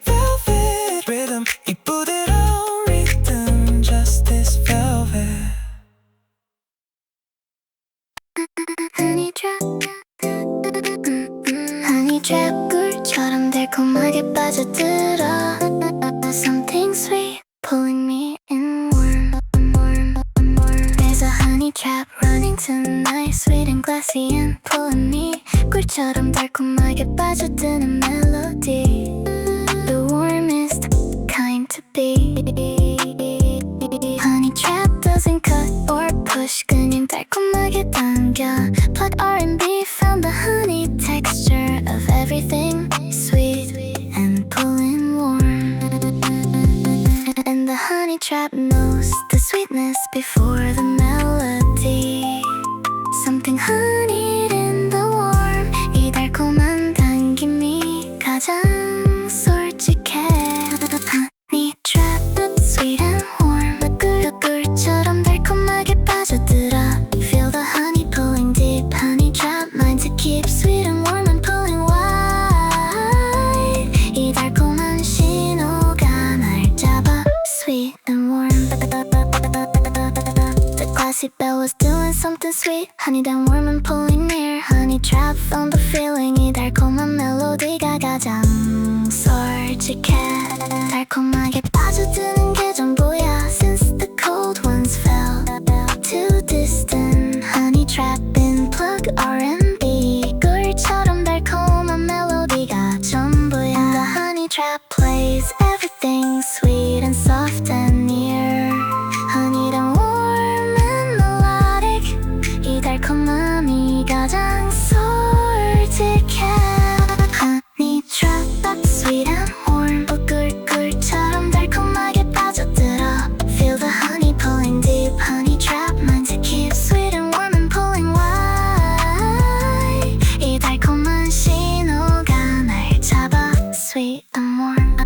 Velvet rhythm. 이 부드러운 rhythm. Just this velvet. Honey trap, honey trap 꿀처럼 달콤하게 빠져들어. Something sweet pulling me in warm. There's a honey trap running tonight, sweet and glassy and pulling me. 꿀처럼 달콤하게 빠져드는 melody. The warmest kind to be. Honey trap doesn't cut or push, 그냥 달콤하게 당겨. Plug R&B, found the honey texture of everything sweet and pulling warm. And the honey trap knows the sweetness before the melody. Something honeyed in the warm. 이 달콤한 당김이 가장 솔직해. Honey trap, sweet and warm. 꿀처럼 달콤하게 빠져들어. Feel the honey pulling deep. Honey trap mind to keep sweet and warm and pulling wide. 이 달콤한 신호가 날 잡아. Sweet and warm. The glassy bell was doing something sweet. Honey then warm and pulling near. Honey trap found the feeling. 이 달콤한 멜로디가 가장 솔직해. 달콤하게 빠져드는 게 전부야. Since the cold ones fell too distant. Honey trap in plug R&B. 꿀처럼 달콤한 멜로디가 전부야. The honey trap plays everything sweet and soft and near. Honey then warm and melodic. 이 달콤함이 가장 솔직해. Honey trap, sweet and warm. 꿀처럼 달콤하게 빠져들어. Feel the honey pulling deep. Honey trap mind to keep sweet and warm and pulling wide. 이 달콤한 신호가 날 잡아. Sweet and warm.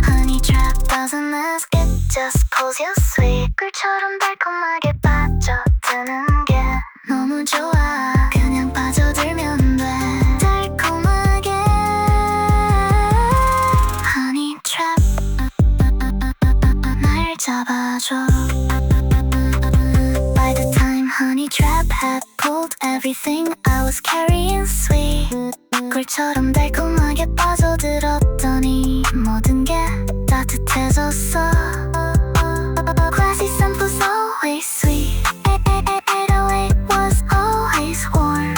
Honey trap doesn't ask, it just pulls you sweet. 꿀처럼 달콤하게 빠져드는 게 너무 좋아. 그냥 빠져들면 돼. 달콤하게. Honey trap 날 잡아줘. By the time honey trap had pulled everything I was carrying sweet. 꿀처럼 달콤하게 빠져들었더니 모든 게 따뜻해졌어. Glassy samples always sweet. 808 was always warm.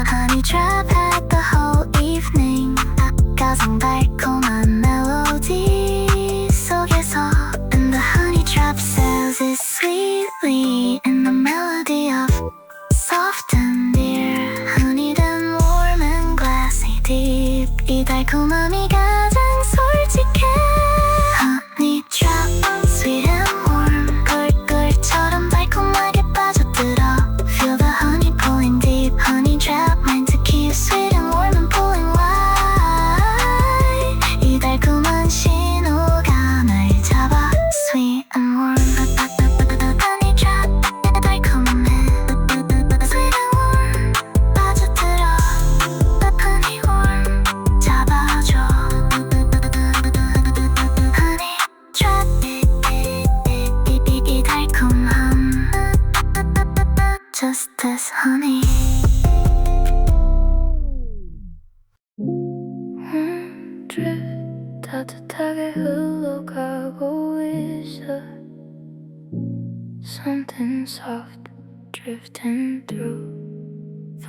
Honey trap had the whole evening. 가장 달콤한 멜로디 속에서. And the honey trap says it sweetly in the melody of soft and near. Honey then warm and glassy deep. 이 달콤함이 가장 솔직해. Honey trap, sweet and warm. 꿀처럼 달콤하게 빠져들어. Feel the honey pulling deep. Honey trap mind to keep sweet and warm and pulling wide. 이 달콤한 신호가 날 잡아. Sweet and warm. Honey trap 달콤해. Sweet and warm 빠져들어. Honey warm 잡아줘.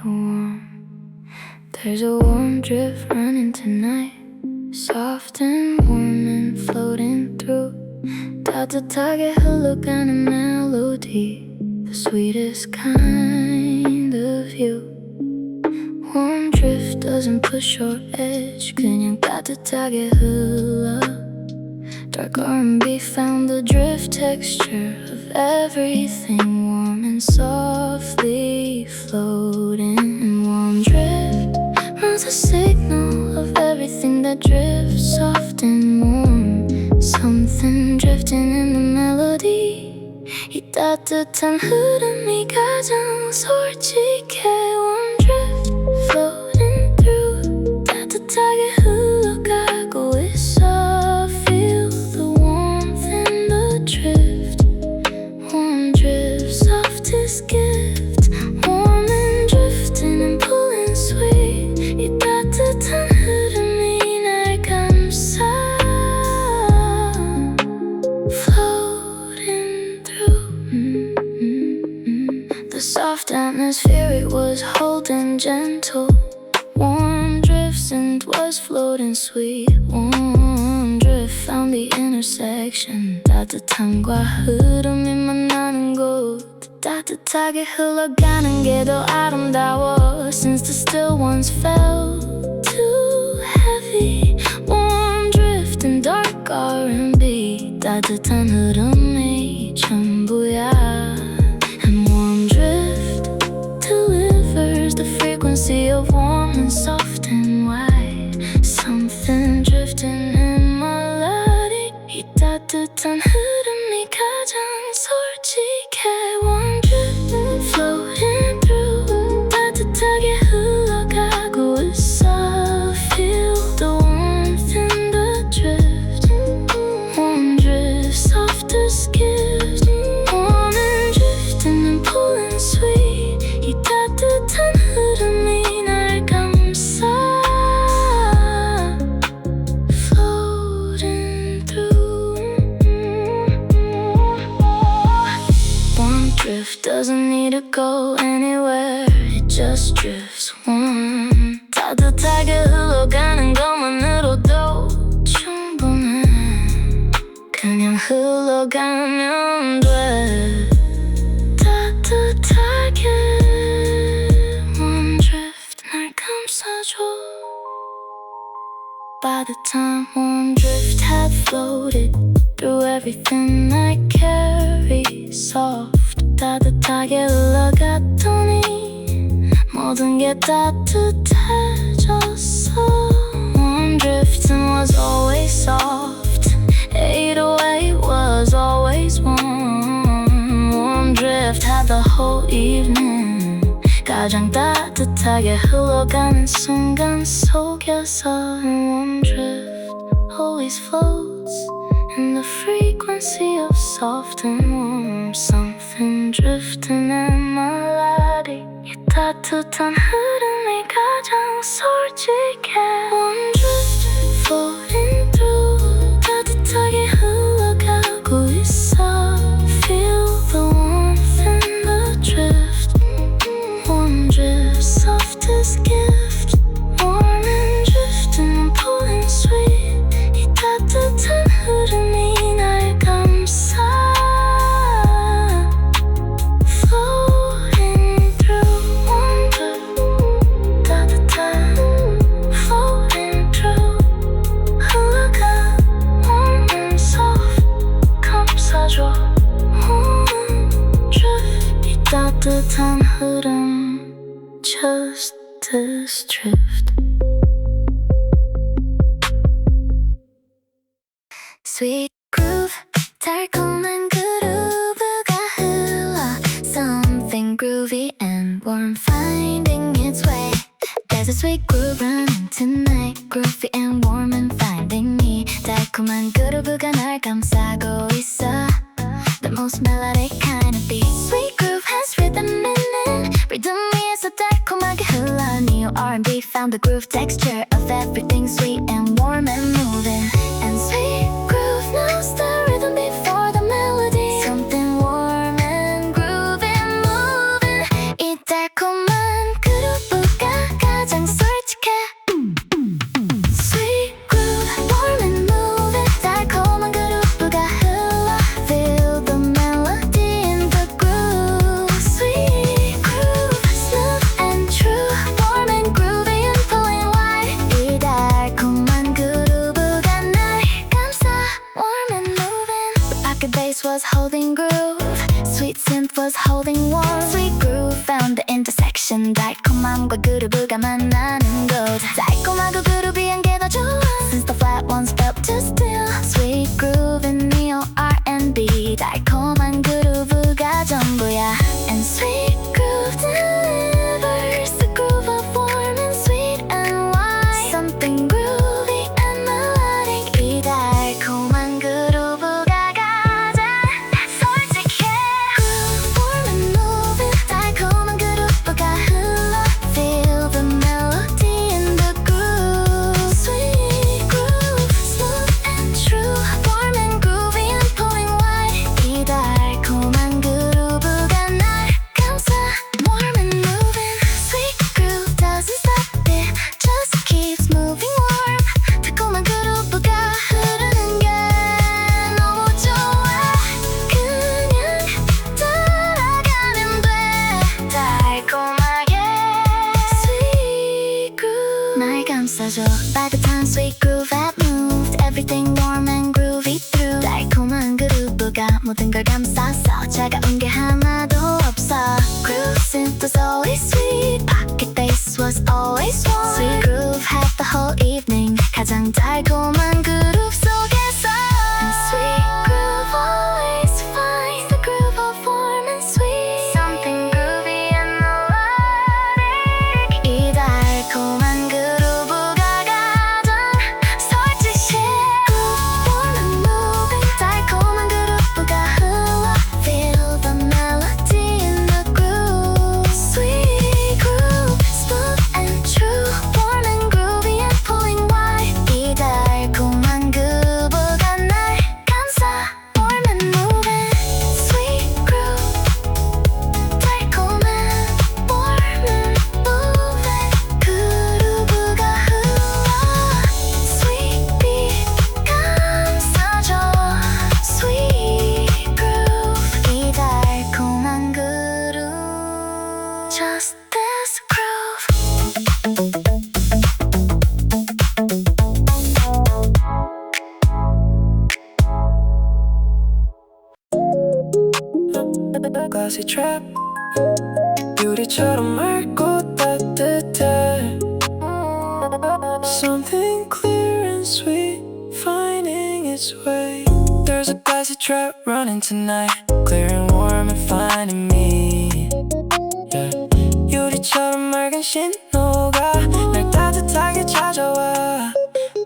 warm. There's a warm drift running tonight, soft and warm and floating through. 따뜻하게 흘러가는 melody, the sweetest kind of you. Warm drift doesn't push or edge, 그냥 따뜻하게 흘러. Dark R&B found the drift texture of everything warm and softly floating. And warm drift runs a signal of everything that drifts soft and warm. Something drifting in the melody, 이 따뜻한 흐름이 가장 솔직해. Warm drift floating through, 따뜻하게 흘러가고 있어. Feel the warmth in the drift. Warm drift, softest gift. Warm and drifting and pulling sweet, 이 따뜻한 흐름이 날 감싸. Floating through. The soft atmosphere, it was holding gentle. Warm drifts and was floating sweet. Warm drift found the intersection, 따뜻함과 흐름이 만나는 곳. 따뜻하게 흘러가는 게 더 아름다워. Since the still ones felt too heavy. Warm drift and dark R&B, 따뜻한 흐름이 전부야. And warm drift delivers the frequency of warm and soft and wide. Something drifting in melody, 이 따뜻한 흐름이 가장 솔직해. Warm drift floating through, 따뜻하게 흘러가고 있어. Feel the warmth in the drift. Warm drift, softest gift. Warm and drifting and pulling sweet, 이 따뜻한 흐름이 날 감싸. Floating through. Warm drift doesn't need to go anywhere, it just drifts warm. 따뜻하게 흘러가는 것만으로도 충분해. 그냥 흘러가면 돼. 따뜻하게 warm drift 날 감싸줘. By the time warm drift had floated through everything I carry, soft 따뜻하게 흘러갔더니 모든 게 따뜻해졌어. Warm drifting was always soft, 808 was always warm. Warm drift had the whole evening, 가장 따뜻하게 흘러가는 순간 속에서. Warm drift always floats in the frequency of soft and warm. Something drifting in melody, 이 따뜻한 흐름이 가장 솔직해. Warm drift floating through, 따뜻하게 흘러가고 있어. Feel the warmth in the drift. Warm drift, softest gift. Warm and drifting and pulling sweet, 이 따뜻한 흐름이 날 감싸. Floating through. Warm drift, 따뜻한. Floating through. 흘러가. Warm and soft, 감싸줘. Warm drift, 이 따뜻한 흐름, just this drift. Sweet groove, 달콤한 그루브가 흘러. Something groovy and warm finding its way. There's a sweet groove running tonight, groovy and warm and finding me. 달콤한 그루브가 날 감싸고 있어. The most melodic kind of beat. Sweet groove has rhythm in it, rhythm 위에서 달콤하게 흘러. New R&B found the groove texture of everything sweet and warm and moving. And sweet groove knows the rhythm before the melody. Something warm and groovy moving. 이 달콤한 그룹 달콤함과 그루브가 만나는 곳 달콤하고 그루비한 게 더 좋아 Since the flat ones felt too still Sweet groove and neo R&B 달콤한 그루브가 전부야 And sweet groove delivers the groove of warm and sweet and wide Something groovy and melodic 이 달콤한 그루브가 가장 솔직해 Groove warm and moving 달콤한 그루브가 흘러 Feel the melody in the groove Sweet groove, smooth and true Warm and groovy and pulling wide 이 달콤한 그루브가 날 감싸 Warm and moving Sweet groove doesn't stop it Just keeps moving warm 달콤한 그루브가 흐르는 게 너무 좋아 그냥 따라가면 돼 달콤하게 Sweet groove 날 감싸줘 따뜻한 sweet groove I've moved Everything warm and groovy through 달콤한 그루브가 모든 걸 감쌌어 차가운 게 하나도 없어 Groove synth was always sweet Pocket bass was always warm Sweet groove had the whole evening 가장 달콤한 그룹 속에서 And sweet groove always finds the groove of warm and sweet Something groovy and melodic 이 달콤한 그루브가 가장 솔직해 Groove warm and moving 달콤한 그루브가 흘러 Feel the melody in the groove Sweet groove, smooth and true Warm and groovy and pulling wide 이 달콤한 그루브가 날 감싸 Warm and moving Sweet groove 달콤한 warm and moving 그루브가 흘러 Sweet beat 감싸줘 Sweet groove 이 달콤한 그루브 Just this groove glassy trap 유리처럼 맑고 따뜻해 Something clear and sweet finding its way There's a glassy trap running tonight Clear and warm and finding me yeah. 유리처럼 맑은 신호가 날 따뜻하게 찾아와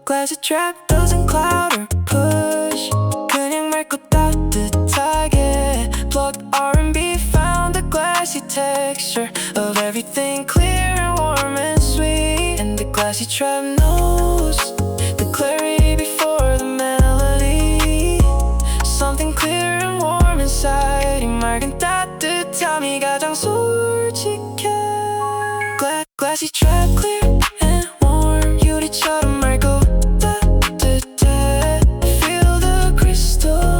Glassy trap doesn't cloud or push 그냥 맑고 따뜻하게 Plucked R&B found the glassy texture Of everything clear and warm and sweet And the glassy trap knows The clarity before the melody Something clear and warm inside 이 맑은 따뜻함이 가장 솔직해 Glassy trap clear and warm 유리처럼 맑고 따뜻해 Feel the crystal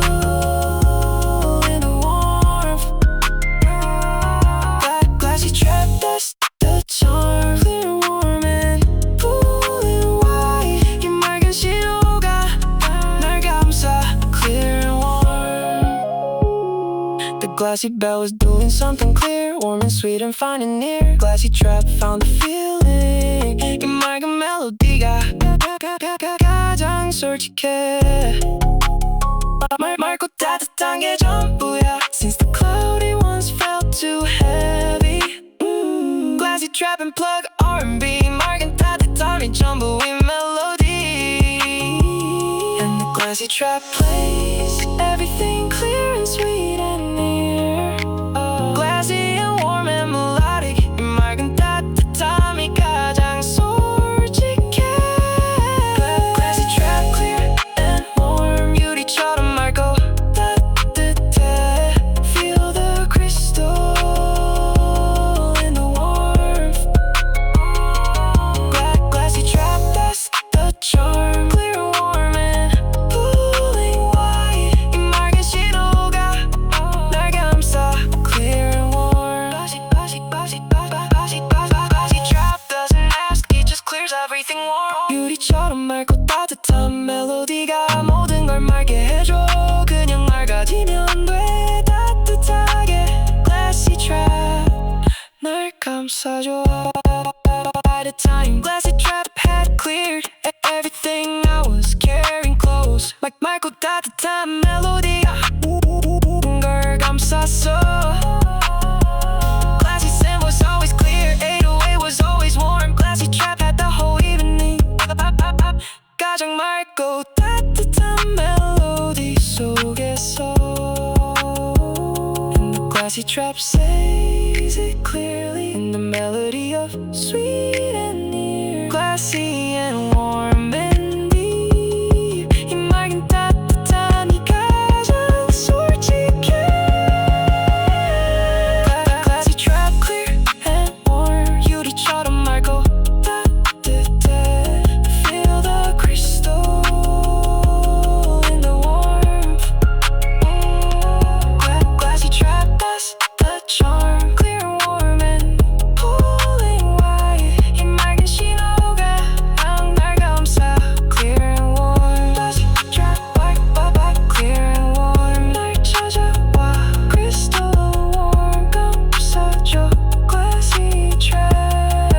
in the warmth Glassy trap that's the charm Clear and warm and pulling wide 이 맑은 신호가 날 감싸 Clear and warm The glassy bell was doing something clear Warm and sweet and fine and near Glassy trap found the feeling 이 맑은 멜로디가 가장 솔직해 맑고 따뜻한 게 전부야 Since the cloudy ones felt too heavy Glassy trap and plug R&B 맑은 따뜻함이 전부인 melody And the glassy trap plays Everything clear and sweet and near Glassy and warm and melodic 이 맑은 따뜻함이 가장 솔직해 Glassy trap clear and warm 유리처럼 맑고 따뜻해 Feel the crystal in the warmth Glassy trap that's the charm Clear and warm and pulling wide 이 맑은 신호가 날 감싸 Clear and warm Glassy trap doesn't ask It just clears everything warm 유리처럼 맑고 따뜻한 멜로디가 모든 걸 맑게 해줘 그냥 맑아지면 돼 따뜻하게 Glassy trap 날 감싸 감싸줘. By the time glassy trap had cleared everything I was carrying close, like 맑고 따뜻한 멜로디가 걸 감쌌어. Glassy scent was always clear, 808 was always warm. Glassy trap had the whole evening. 가장 맑고 따뜻한 멜로디 속에서, and the glassy trap says it clearly in the melody of sweet and near. Glassy and warm and deep, 이 맑은 따뜻한 이 가장 솔직해. Glassy trap clear and warm, 유리처럼 맑고 따뜻해. Feel the crystal in the warmth. Glassy trap does the charm, clear and warm and pulling wide. 이 맑은 신호가 날 감싸. Clear and warm, glassy trap, clear and warm. 날 찾아와, crystal warm, 감싸줘. Glassy trap,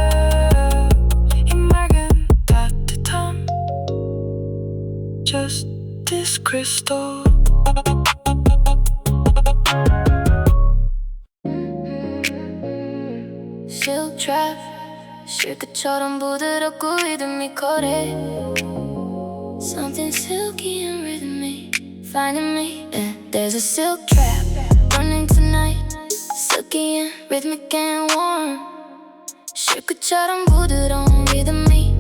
이 맑은 따뜻함, just this crystal. Silk trap 실크처럼 부드럽고 리드미컬해. Something silky and rhythmic finding me, yeah. There's a silk trap running tonight, silky and rhythmic and warm. 실크처럼 부드러운 리듬이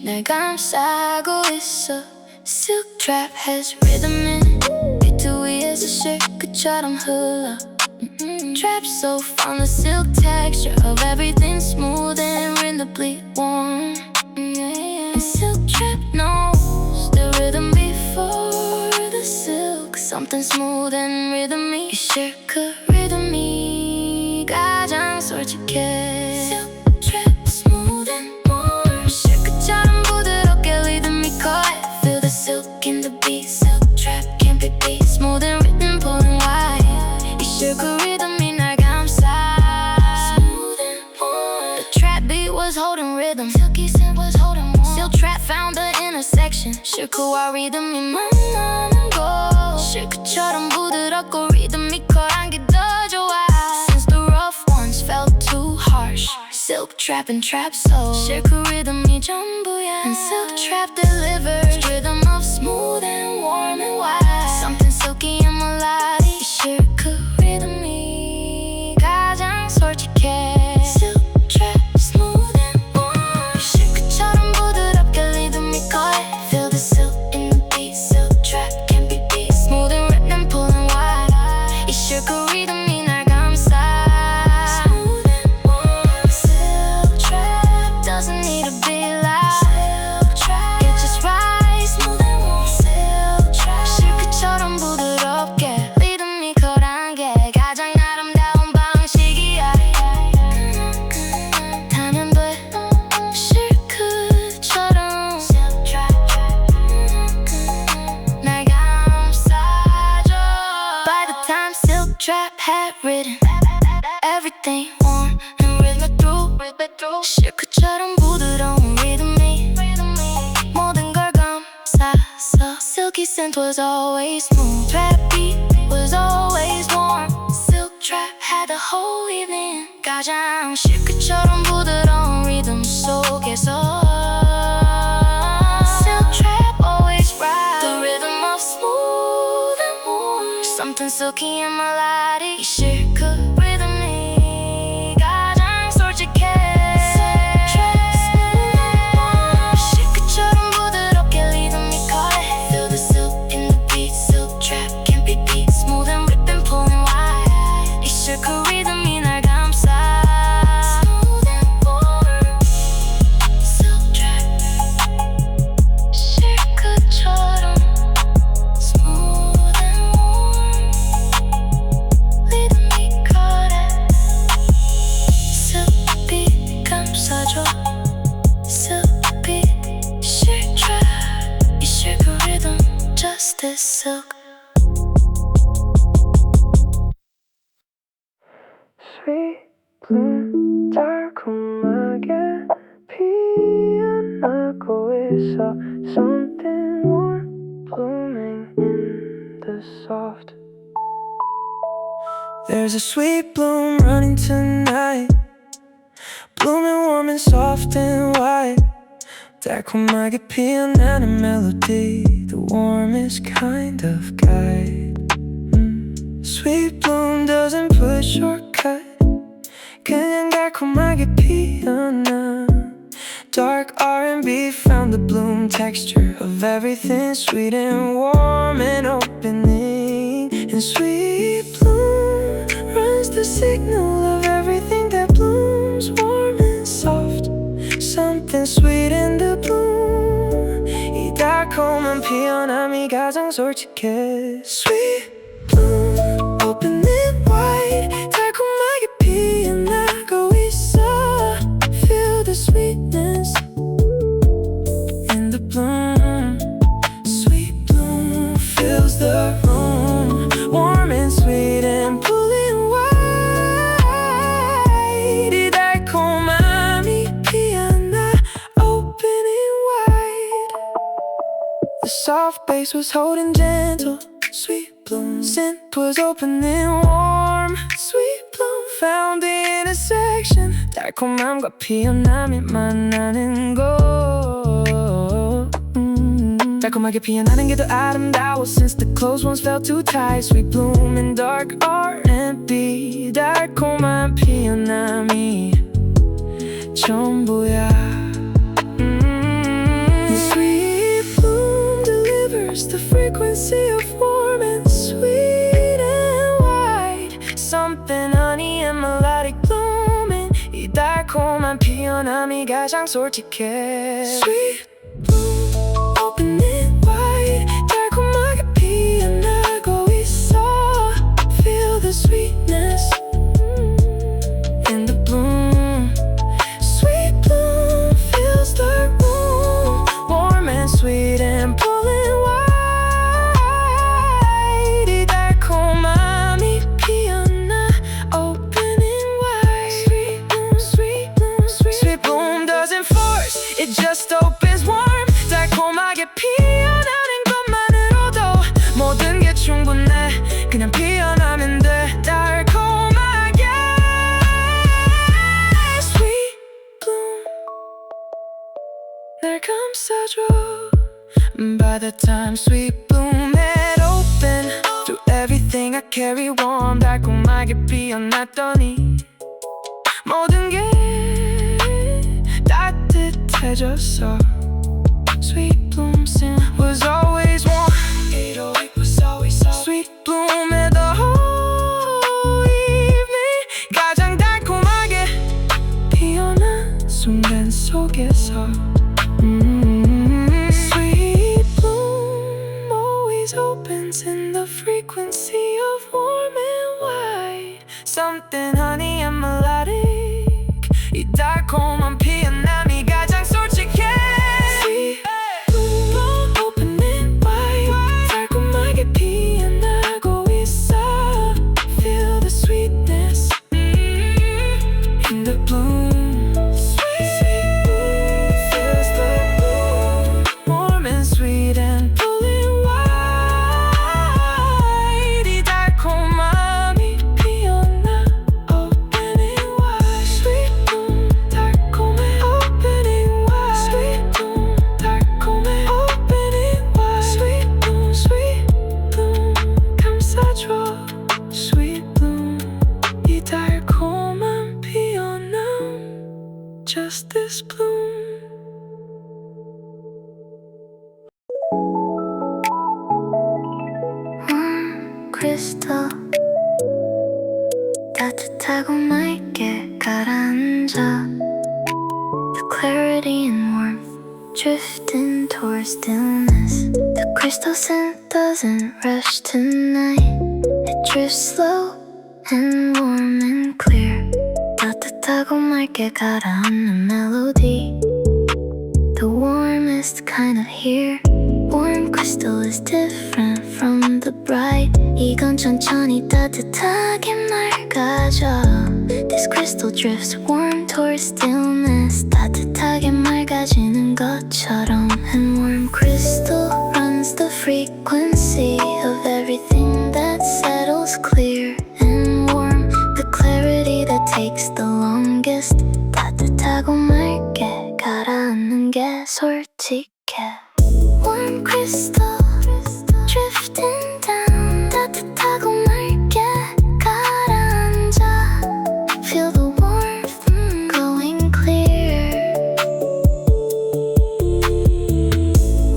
날 감싸고 있어. Silk trap has rhythm in it, 비트 위에서 실크처럼 흘러. Trap so fun, the silk texture of everything smooth and rhythmically warm. And silk trap knows the rhythm before the silk. Something smooth and rhythmic, 이 실크 리듬이 가장 솔직해. Silk trap smooth and warm, 실크처럼 부드럽게 리드미컬해. Feel the silk in the beat, silk trap can't be beat. Smooth and rhythm pulling wide, 이 실크 리듬이 날 감싸. Smooth and warm, the trap beat was holding rhythm, silky scent was holding warm. Silk trap found the intersection, 실크와 리듬이 만나는 곳. 실크처럼 부드럽고 리드미컬한 게 더 좋아. Since the rough ones felt too harsh, silk trap and trap soul, 실크 리듬이 전부야. And silk trap delivers rhythm of smooth and warm and wide. Something silky and melodic, 이 실크 리듬이 가장 솔직해. Silk trap smooth and warm, 실크처럼 부드럽게 리드미컬해. Feel the silk in the beat, silk trap can't be beat. Smooth and rhythm pulling wide, 이 실크 리듬이 날 감싸. Smooth and warm, silk trap doesn't need to be loud. Silk trap, it just rides smooth and warm. Silk trap, 실크처럼 부드럽게 리드미컬한 게 가장 아름다운 방식이야. 타면 돼 실크처럼. Silk trap, 날 감싸줘. By the time silk trap had written everything warm and rhythmic through, 실크처럼 부드러운 리듬이 모든 걸 감쌌어. Silky scent was always smooth, trap beat was always warm. Silk trap had the whole evening, 가장 실크처럼 부드러운 리듬 속에서. Silk trap always rides the rhythm of smooth and warm. Something silky and melodic, 이 실크 리듬이 가장 솔직해. 실크처럼 부드럽게 리드미컬해. Feel the silk in the beat, silk trap can't be beat. Smooth and rhythm pulling wide, 이 실크 리듬이 날 감싸. Smooth and warm, silk trap, 실크처럼 smooth and warm, 리드미컬해. Silk beat 감싸줘. Silk beat, silk trap, 이 실크 리듬, just this silk. Sweet blue saw something warm blooming in the soft. There's a sweet bloom running tonight, blooming warm and soft and white. 달콤하게 피어나는 멜로디, the warmest kind of guide. Sweet bloom doesn't push or cut, 그냥 달콤하게 피어나. Dark R&B found the bloom texture of everything sweet and warm and opening. And sweet bloom runs the signal of everything that blooms warm and soft. Something sweet in the bloom, 이 달콤한 피어남이 가장 솔직해. Sweet bloom, open it wide, 달콤하게 피어나고 있어. Feel the sweetness in the bloom. Sweet bloom fills the room, warm and sweet and pulling wide. 이 달콤함이 피어나, opening wide. The soft bass was holding gentle, sweet bloom. Synth was opening warm, sweet bloom. Found the intersection, 달콤함과 피어남이 만나는 곳. 달콤하게 피어나는 게 더 아름다워. Since the closed ones felt too tight. Sweet bloom and dark R&B, 달콤한 피어남이 전부야. Sweet bloom delivers the frequency of warm and sweet and white. Something honey and melodic blooming, 이 달콤한 피어남이 가장 솔직해. Sweet bloom, open it wide, 달콤하게 피어나고 있어. Feel the sweetness in the bloom. Sweet bloom fills the room, warm and sweet and pulling wide. 이 달콤함이 피어나, opening wide. Sweet bloom, sweet bloom, sweet bloom doesn't force, it just opens warm. 달콤하게 피어나는 것만으로도 모든 게 충분해. 그냥 피어나면 돼. 달콤하게 Sweet bloom 날 감싸줘. By the time sweet bloom had opened, through everything I carry warm. 달콤하게 피어났더니 모든 게 따뜻해졌어. Sweet bloom scent was always warm. 808 was always soft. Sweet bloom had the whole evening. 가장 달콤하게 피어난 순간 속에서. Sweet bloom always opens in the frequency of warm and wide. Something honey and melodic, 이 달콤한 피어남이 가장 솔직해. Just this bloom. crystal 따뜻하고 맑게 가라앉아. The clarity and warmth drifting towards stillness. The crystal scent doesn't rush tonight. It drifts slow and warm and clear. 따뜻하고 맑게 가라앉는 melody, the warmest kind of here. Warm crystal is different from the bright. 이건 천천히 따뜻하게 맑아져. This crystal drifts warm toward stillness 따뜻하게 맑아지는 것처럼 And warm crystal runs the frequency of everything that settles clear and warm the clarity that takes the longest 따뜻하고 맑게 가라앉는 게 솔직해 Warm crystal drifting down 따뜻하고 맑게 가라앉아 Feel the warmth going clear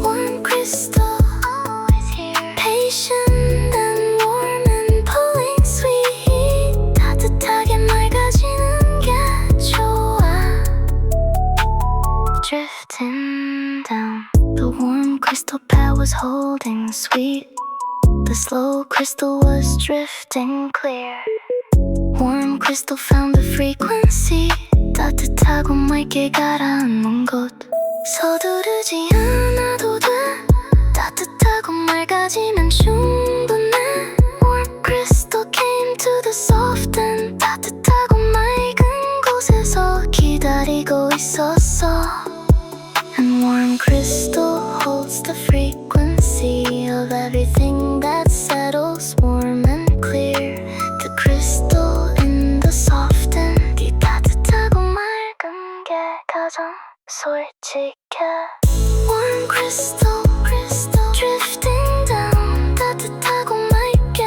Warm crystal always here Patient and warm and pulling sweet 따뜻하게 맑아지는 게 좋아 Drifting down The warm crystal pad was holding sweet The slow crystal was drifting clear Warm crystal found the frequency 따뜻하고 맑게 가라앉는 곳 서두르지 않아도 돼 따뜻하고 맑아지면 충분해 Warm crystal came to the soft and 따뜻하고 맑은 곳에서 기다리고 있었어 And warm crystal holds the frequency of everything that settles warm and clear The crystal in the soft and 이 따뜻하고 맑은 게 가장 솔직해 Warm crystal drifting down 따뜻하고 맑게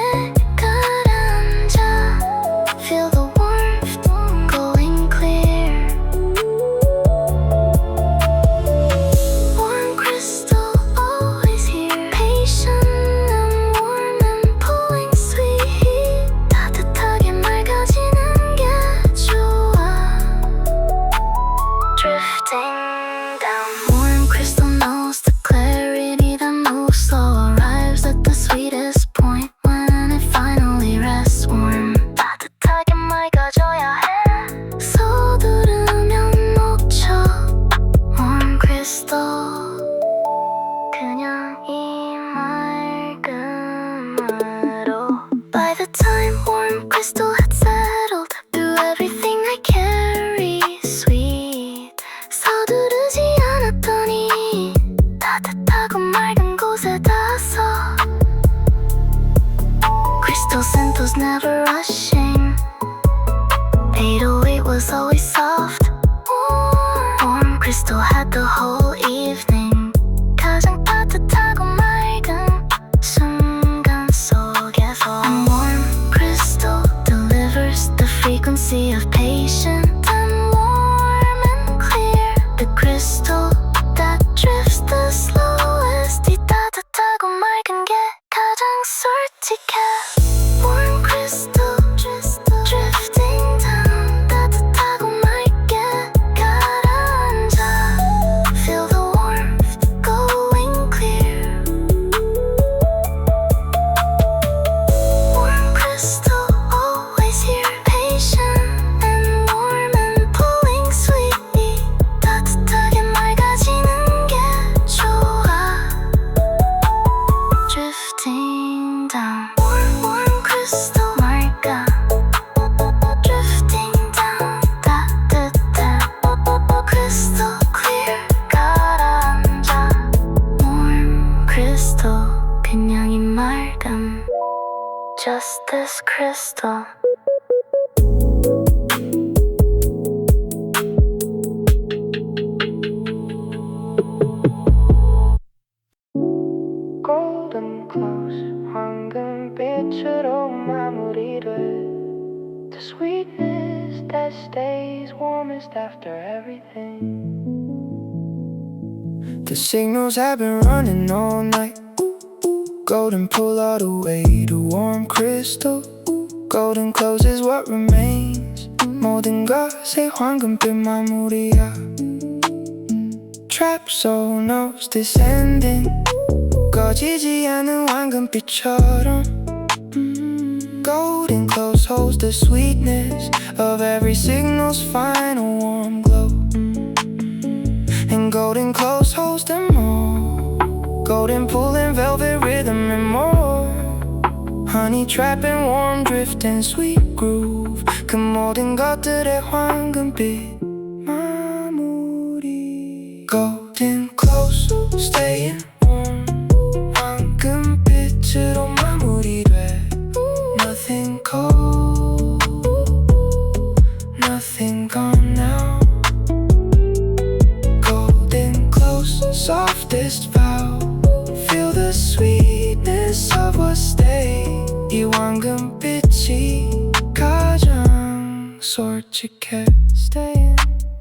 가라앉아 Feel the warmth going clear Warm crystal always here Patient and warm and pulling sweet 따뜻하게 맑아지는 게 좋아 Drifting down Warm crystal knows the clarity that moves slow Arrives at the sweetest point when it finally rests warm 따뜻하게 맑아져야 해 서두르면 녹죠 Warm crystal 그냥 이 맑음으로 By the time warm crystal had settled Through everything I carry sweet 서두르지 않았더니 따뜻하고 맑은 곳에 닿았어 Crystal scent was never rushing 808 was always soft Warm crystal had the whole evening 가장 따뜻하고 맑은 순간 속에서 And warm crystal delivers the frequency of patient and warm and clear The crystal that drifts the slowest 이 따뜻하고 맑은 게 가장 솔직해 Warm crystal drifting down 따뜻하고 맑게 가라앉아 Feel the warmth going clear Warm crystal always here Patient and warm and pulling sweet 따뜻하게 맑아지는 게 좋아 Drifting down Warm crystal 맑아 Drifting down 따뜻해 Crystal clear 가라앉아 Warm crystal 그냥 이 맑음 Just this crystal Golden close 황금빛으로 마무리돼 The sweetness that stays warmest after everything The signals have been running all night Golden pull all the way to warm crystal Golden close is what remains 모든 것의 황금빛 마무리야 Trap soul knows this ending 꺼지지 않은 황금빛처럼 Golden close holds the sweetness Of every signal's final warm glow And golden close holds them all Golden pulling velvet rhythm and more Honey trapping warm drift and sweet groove 그 모든 것들의 황금빛 Golden close, staying warm. 황금빛으로 마무리돼. Nothing cold, nothing gone now. Golden close, softest vow. Feel the sweetness of a stay. 이 황금빛이 가장 솔직해. Staying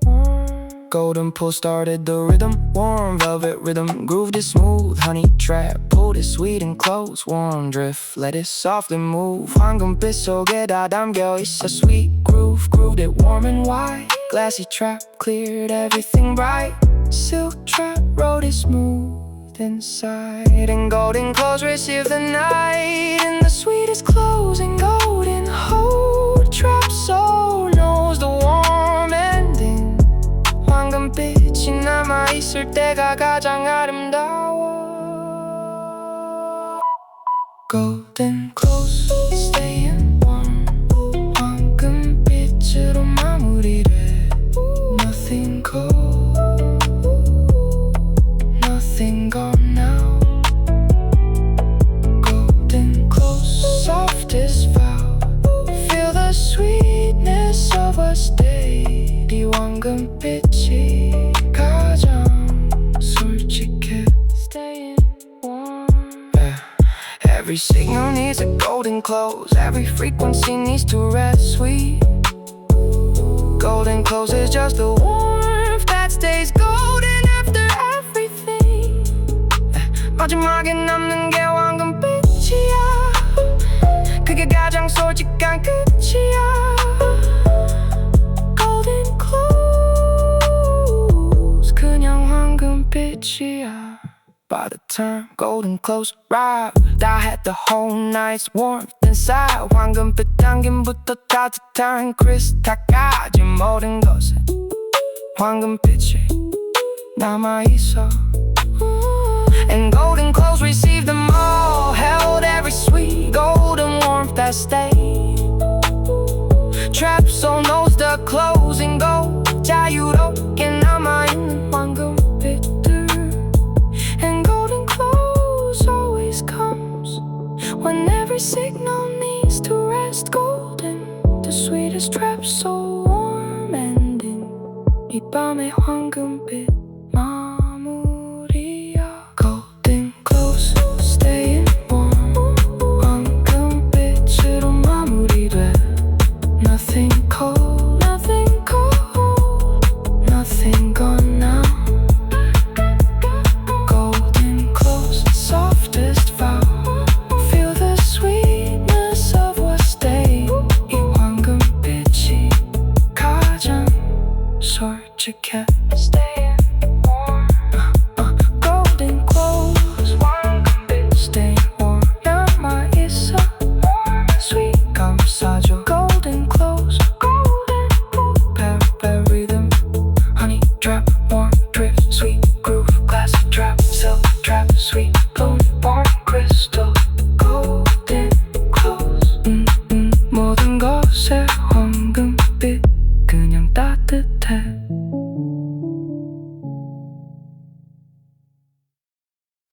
warm. Golden pull started the rhythm. Warm velvet rhythm, grooved it smooth. Honey trap, pulled it sweet and close. Warm drift, let it softly move. 황금빛 속에 다 담겨 있어. Sweet groove, grooved it warm and wide. Glassy trap, cleared everything bright. Silk trap, wrote it smooth inside. And golden close, receive the night. In the sweetest closing, golden hold. Trap soul knows the warm ending. 황금빛이 남아있을 때가 가장 아름다워. Golden close, staying warm. 황금빛으로 마무리돼. Nothing cold, nothing gone now. Golden close, softest vow. Feel the sweetness of a stay. 이 황금빛이 가장 솔직해. Staying warm. Yeah. Every signal needs a golden close. Every frequency needs to rest sweet. Golden close is just the warmth that stays golden after everything. 마지막에 남는 게 황금빛이야. 그게 가장 솔직한 끝이야. Golden close, 그냥 황금빛이야. By the time golden close arrived, I had the whole night's warmth inside. 황금빛 당김부터 따뜻한 크리스탈까지 모든 것에 황금빛이 남아있어. And golden close received them all. Held every sweet golden warmth that stayed. Trap soul knows the closing goal. 자유롭게 남아있는 황금빛들. And golden close always comes when every signal needs to rest. Golden, the sweetest trap soul warm ending. 이 밤의 황금빛 마무리야. Golden close, staying warm. 황금빛으로 마무리돼. Nothing cold, nothing cold, nothing gone now. Golden close, softest vow. Feel the sweetness of what stayed. 이 황금빛이 가장 솔직해. Staying warm. Golden close, 황금빛 stay warm. 남아있어. Sweet 감싸줘. Golden close, golden pepper rhythm. Honey trap, warm drift, sweet groove, glassy trap, silk trap, sweet bloom.